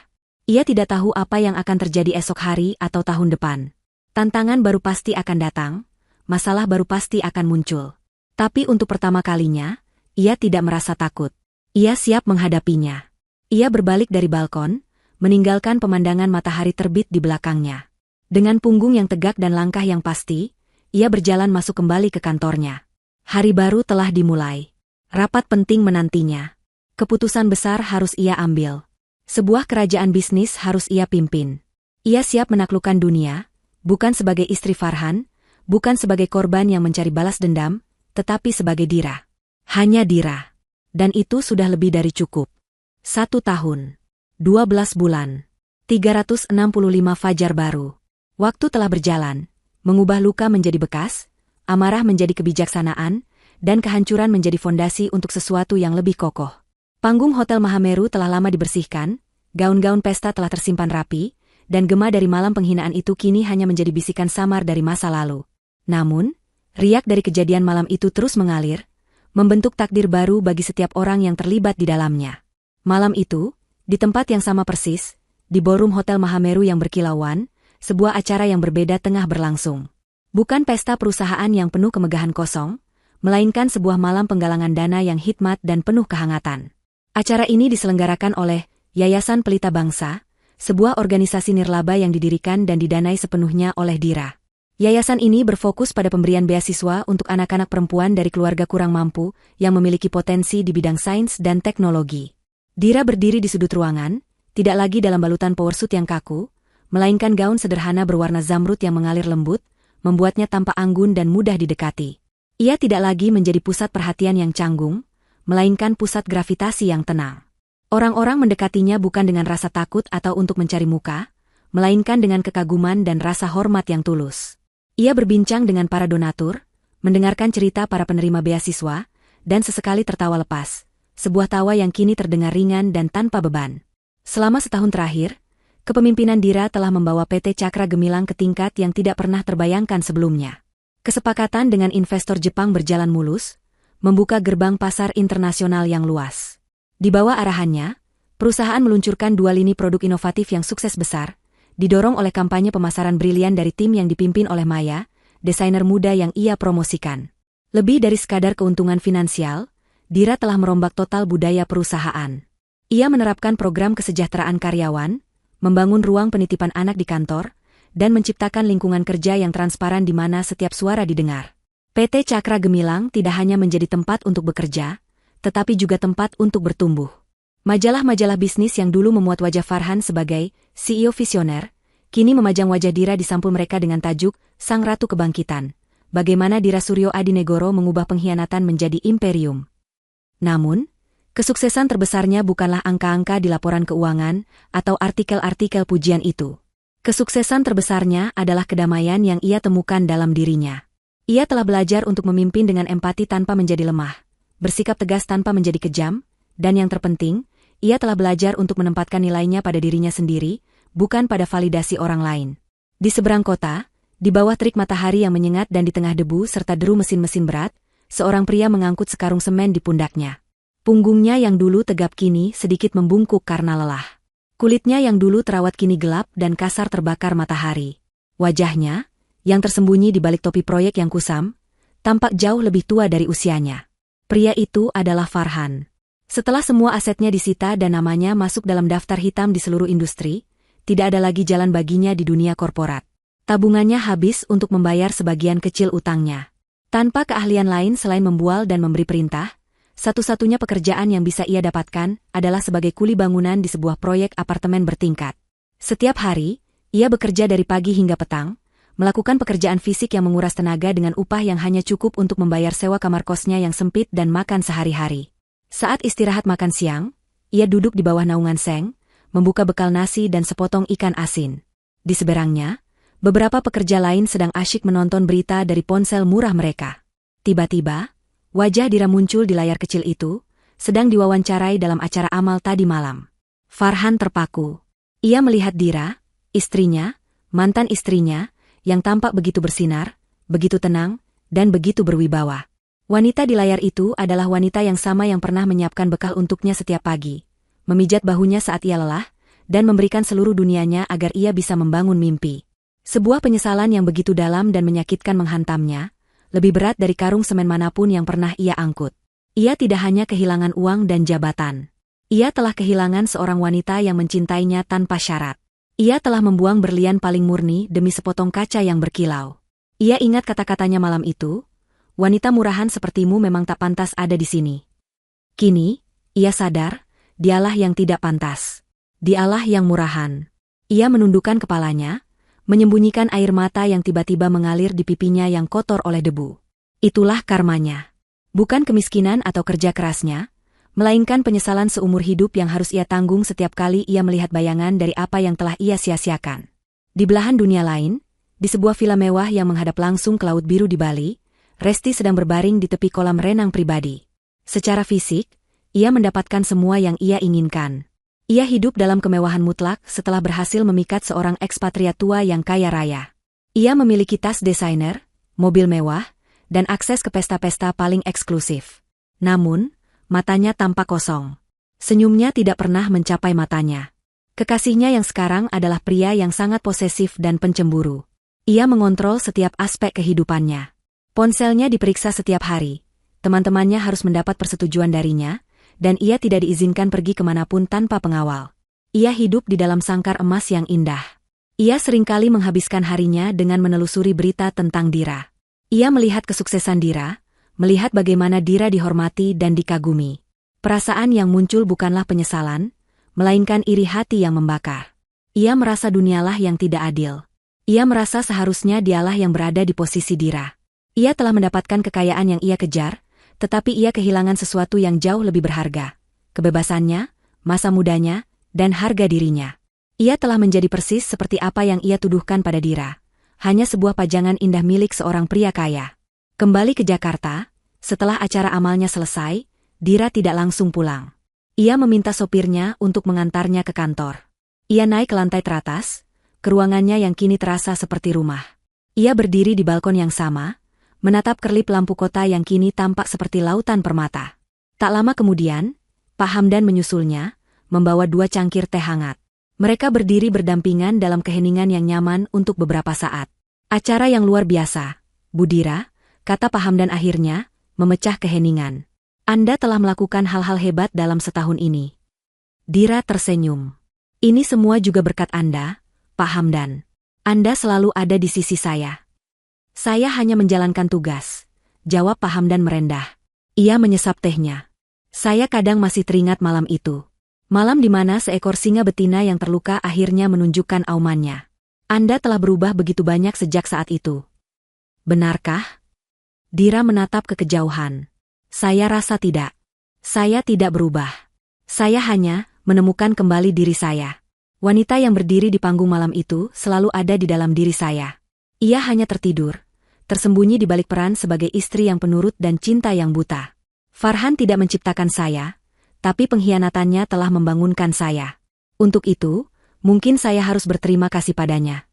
Ia tidak tahu apa yang akan terjadi esok hari atau tahun depan. Tantangan baru pasti akan datang, masalah baru pasti akan muncul. Tapi untuk pertama kalinya, ia tidak merasa takut. Ia siap menghadapinya. Ia berbalik dari balkon, meninggalkan pemandangan matahari terbit di belakangnya. Dengan punggung yang tegak dan langkah yang pasti, ia berjalan masuk kembali ke kantornya. Hari baru telah dimulai. Rapat penting menantinya. Keputusan besar harus ia ambil. Sebuah kerajaan bisnis harus ia pimpin. Ia siap menaklukkan dunia, bukan sebagai istri Farhan, bukan sebagai korban yang mencari balas dendam, tetapi sebagai Dira. Hanya Dira. Dan itu sudah lebih dari cukup. 1 tahun. 12 bulan. 365 fajar baru. Waktu telah berjalan, mengubah luka menjadi bekas, amarah menjadi kebijaksanaan, dan kehancuran menjadi fondasi untuk sesuatu yang lebih kokoh. Panggung Hotel Mahameru telah lama dibersihkan, gaun-gaun pesta telah tersimpan rapi, dan gema dari malam penghinaan itu kini hanya menjadi bisikan samar dari masa lalu. Namun, riak dari kejadian malam itu terus mengalir, membentuk takdir baru bagi setiap orang yang terlibat di dalamnya. Malam itu, di tempat yang sama persis, di ballroom Hotel Mahameru yang berkilauan, sebuah acara yang berbeda tengah berlangsung. Bukan pesta perusahaan yang penuh kemegahan kosong, melainkan sebuah malam penggalangan dana yang hikmat dan penuh kehangatan. Acara ini diselenggarakan oleh Yayasan Pelita Bangsa, sebuah organisasi nirlaba yang didirikan dan didanai sepenuhnya oleh Dira. Yayasan ini berfokus pada pemberian beasiswa untuk anak-anak perempuan dari keluarga kurang mampu yang memiliki potensi di bidang sains dan teknologi. Dira berdiri di sudut ruangan, tidak lagi dalam balutan powersuit yang kaku, melainkan gaun sederhana berwarna zamrud yang mengalir lembut, membuatnya tampak anggun dan mudah didekati. Ia tidak lagi menjadi pusat perhatian yang canggung, melainkan pusat gravitasi yang tenang. Orang-orang mendekatinya bukan dengan rasa takut atau untuk mencari muka, melainkan dengan kekaguman dan rasa hormat yang tulus. Ia berbincang dengan para donatur, mendengarkan cerita para penerima beasiswa, dan sesekali tertawa lepas, sebuah tawa yang kini terdengar ringan dan tanpa beban. Selama setahun terakhir, kepemimpinan Dira telah membawa PT Cakra Gemilang ke tingkat yang tidak pernah terbayangkan sebelumnya. Kesepakatan dengan investor Jepang berjalan mulus, membuka gerbang pasar internasional yang luas. Di bawah arahannya, perusahaan meluncurkan 2 lini produk inovatif yang sukses besar, didorong oleh kampanye pemasaran brilian dari tim yang dipimpin oleh Maya, desainer muda yang ia promosikan. Lebih dari sekadar keuntungan finansial, Dira telah merombak total budaya perusahaan. Ia menerapkan program kesejahteraan karyawan, membangun ruang penitipan anak di kantor, dan menciptakan lingkungan kerja yang transparan di mana setiap suara didengar. PT Cakra Gemilang tidak hanya menjadi tempat untuk bekerja, tetapi juga tempat untuk bertumbuh. Majalah-majalah bisnis yang dulu memuat wajah Farhan sebagai CEO visioner, kini memajang wajah Dira di sampul mereka dengan tajuk Sang Ratu Kebangkitan. Bagaimana Dira Suryo Adinegoro mengubah pengkhianatan menjadi imperium. Namun, kesuksesan terbesarnya bukanlah angka-angka di laporan keuangan atau artikel-artikel pujian itu. Kesuksesan terbesarnya adalah kedamaian yang ia temukan dalam dirinya. Ia telah belajar untuk memimpin dengan empati tanpa menjadi lemah, bersikap tegas tanpa menjadi kejam, dan yang terpenting, ia telah belajar untuk menempatkan nilainya pada dirinya sendiri, bukan pada validasi orang lain. Di seberang kota, di bawah terik matahari yang menyengat dan di tengah debu serta deru mesin-mesin berat, seorang pria mengangkut sekarung semen di pundaknya. Punggungnya yang dulu tegap kini sedikit membungkuk karena lelah. Kulitnya yang dulu terawat kini gelap dan kasar terbakar matahari. Wajahnya, yang tersembunyi di balik topi proyek yang kusam, tampak jauh lebih tua dari usianya. Pria itu adalah Farhan. Setelah semua asetnya disita dan namanya masuk dalam daftar hitam di seluruh industri, tidak ada lagi jalan baginya di dunia korporat. Tabungannya habis untuk membayar sebagian kecil utangnya. Tanpa keahlian lain selain membual dan memberi perintah, satu-satunya pekerjaan yang bisa ia dapatkan adalah sebagai kuli bangunan di sebuah proyek apartemen bertingkat. Setiap hari, ia bekerja dari pagi hingga petang, melakukan pekerjaan fisik yang menguras tenaga dengan upah yang hanya cukup untuk membayar sewa kamar kosnya yang sempit dan makan sehari-hari. Saat istirahat makan siang, ia duduk di bawah naungan seng, membuka bekal nasi dan sepotong ikan asin. Di seberangnya, beberapa pekerja lain sedang asyik menonton berita dari ponsel murah mereka. Tiba-tiba, wajah Dira muncul di layar kecil itu, sedang diwawancarai dalam acara amal tadi malam. Farhan terpaku. Ia melihat Dira, istrinya, mantan istrinya, yang tampak begitu bersinar, begitu tenang, dan begitu berwibawa. Wanita di layar itu adalah wanita yang sama yang pernah menyiapkan bekal untuknya setiap pagi, memijat bahunya saat ia lelah, dan memberikan seluruh dunianya agar ia bisa membangun mimpi. Sebuah penyesalan yang begitu dalam dan menyakitkan menghantamnya, lebih berat dari karung semen manapun yang pernah ia angkut. Ia tidak hanya kehilangan uang dan jabatan. Ia telah kehilangan seorang wanita yang mencintainya tanpa syarat. Ia telah membuang berlian paling murni demi sepotong kaca yang berkilau. Ia ingat kata-katanya malam itu, wanita murahan sepertimu memang tak pantas ada di sini. Kini, ia sadar, dialah yang tidak pantas. Dialah yang murahan. Ia menundukkan kepalanya, menyembunyikan air mata yang tiba-tiba mengalir di pipinya yang kotor oleh debu. Itulah karmanya. Bukan kemiskinan atau kerja kerasnya, melainkan penyesalan seumur hidup yang harus ia tanggung setiap kali ia melihat bayangan dari apa yang telah ia sia-siakan. Di belahan dunia lain, di sebuah villa mewah yang menghadap langsung ke Laut Biru di Bali, Resti sedang berbaring di tepi kolam renang pribadi. Secara fisik, ia mendapatkan semua yang ia inginkan. Ia hidup dalam kemewahan mutlak setelah berhasil memikat seorang ekspatriat tua yang kaya raya. Ia memiliki tas desainer, mobil mewah, dan akses ke pesta-pesta paling eksklusif. Namun, matanya tampak kosong. Senyumnya tidak pernah mencapai matanya. Kekasihnya yang sekarang adalah pria yang sangat posesif dan pencemburu. Ia mengontrol setiap aspek kehidupannya. Ponselnya diperiksa setiap hari. Teman-temannya harus mendapat persetujuan darinya, dan ia tidak diizinkan pergi kemanapun tanpa pengawal. Ia hidup di dalam sangkar emas yang indah. Ia seringkali menghabiskan harinya dengan menelusuri berita tentang Dira. Ia melihat kesuksesan Dira, melihat bagaimana Dira dihormati dan dikagumi. Perasaan yang muncul bukanlah penyesalan, melainkan iri hati yang membakar. Ia merasa dunialah yang tidak adil. Ia merasa seharusnya dialah yang berada di posisi Dira. Ia telah mendapatkan kekayaan yang ia kejar, tetapi ia kehilangan sesuatu yang jauh lebih berharga. Kebebasannya, masa mudanya, dan harga dirinya. Ia telah menjadi persis seperti apa yang ia tuduhkan pada Dira. Hanya sebuah pajangan indah milik seorang pria kaya. Kembali ke Jakarta, setelah acara amalnya selesai, Dira tidak langsung pulang. Ia meminta sopirnya untuk mengantarnya ke kantor. Ia naik ke lantai teratas, ke ruangannya yang kini terasa seperti rumah. Ia berdiri di balkon yang sama, menatap kerlip lampu kota yang kini tampak seperti lautan permata. Tak lama kemudian, Pak Hamdan menyusulnya, membawa 2 cangkir teh hangat. Mereka berdiri berdampingan dalam keheningan yang nyaman untuk beberapa saat. Acara yang luar biasa, Bu Dira, kata Pak Hamdan akhirnya, memecah keheningan. Anda telah melakukan hal-hal hebat dalam setahun ini. Dira tersenyum. Ini semua juga berkat Anda, Pak Hamdan. Anda selalu ada di sisi saya. Saya hanya menjalankan tugas, jawab Pak Hamdan merendah. Ia menyesap tehnya. Saya kadang masih teringat malam itu. Malam di mana seekor singa betina yang terluka akhirnya menunjukkan aumannya. Anda telah berubah begitu banyak sejak saat itu. Benarkah? Dira menatap ke kejauhan. Saya rasa tidak. Saya tidak berubah. Saya hanya menemukan kembali diri saya. Wanita yang berdiri di panggung malam itu selalu ada di dalam diri saya. Ia hanya tertidur, tersembunyi di balik peran sebagai istri yang penurut dan cinta yang buta. Farhan tidak menciptakan saya, tapi pengkhianatannya telah membangunkan saya. Untuk itu, mungkin saya harus berterima kasih padanya.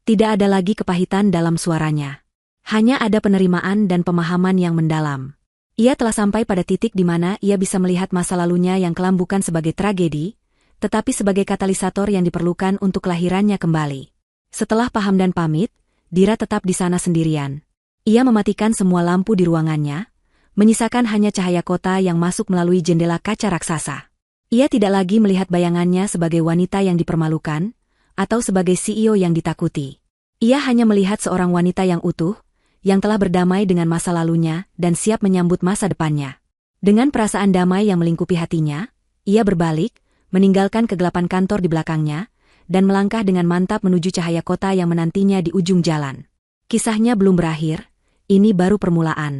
Tidak ada lagi kepahitan dalam suaranya. Hanya ada penerimaan dan pemahaman yang mendalam. Ia telah sampai pada titik di mana ia bisa melihat masa lalunya yang kelam bukan sebagai tragedi, tetapi sebagai katalisator yang diperlukan untuk kelahirannya kembali. Setelah Pak Hamdan pamit, Dira tetap di sana sendirian. Ia mematikan semua lampu di ruangannya, menyisakan hanya cahaya kota yang masuk melalui jendela kaca raksasa. Ia tidak lagi melihat bayangannya sebagai wanita yang dipermalukan, atau sebagai CEO yang ditakuti. Ia hanya melihat seorang wanita yang utuh, yang telah berdamai dengan masa lalunya dan siap menyambut masa depannya. Dengan perasaan damai yang melingkupi hatinya, ia berbalik, meninggalkan kegelapan kantor di belakangnya, dan melangkah dengan mantap menuju cahaya kota yang menantinya di ujung jalan. Kisahnya belum berakhir, ini baru permulaan.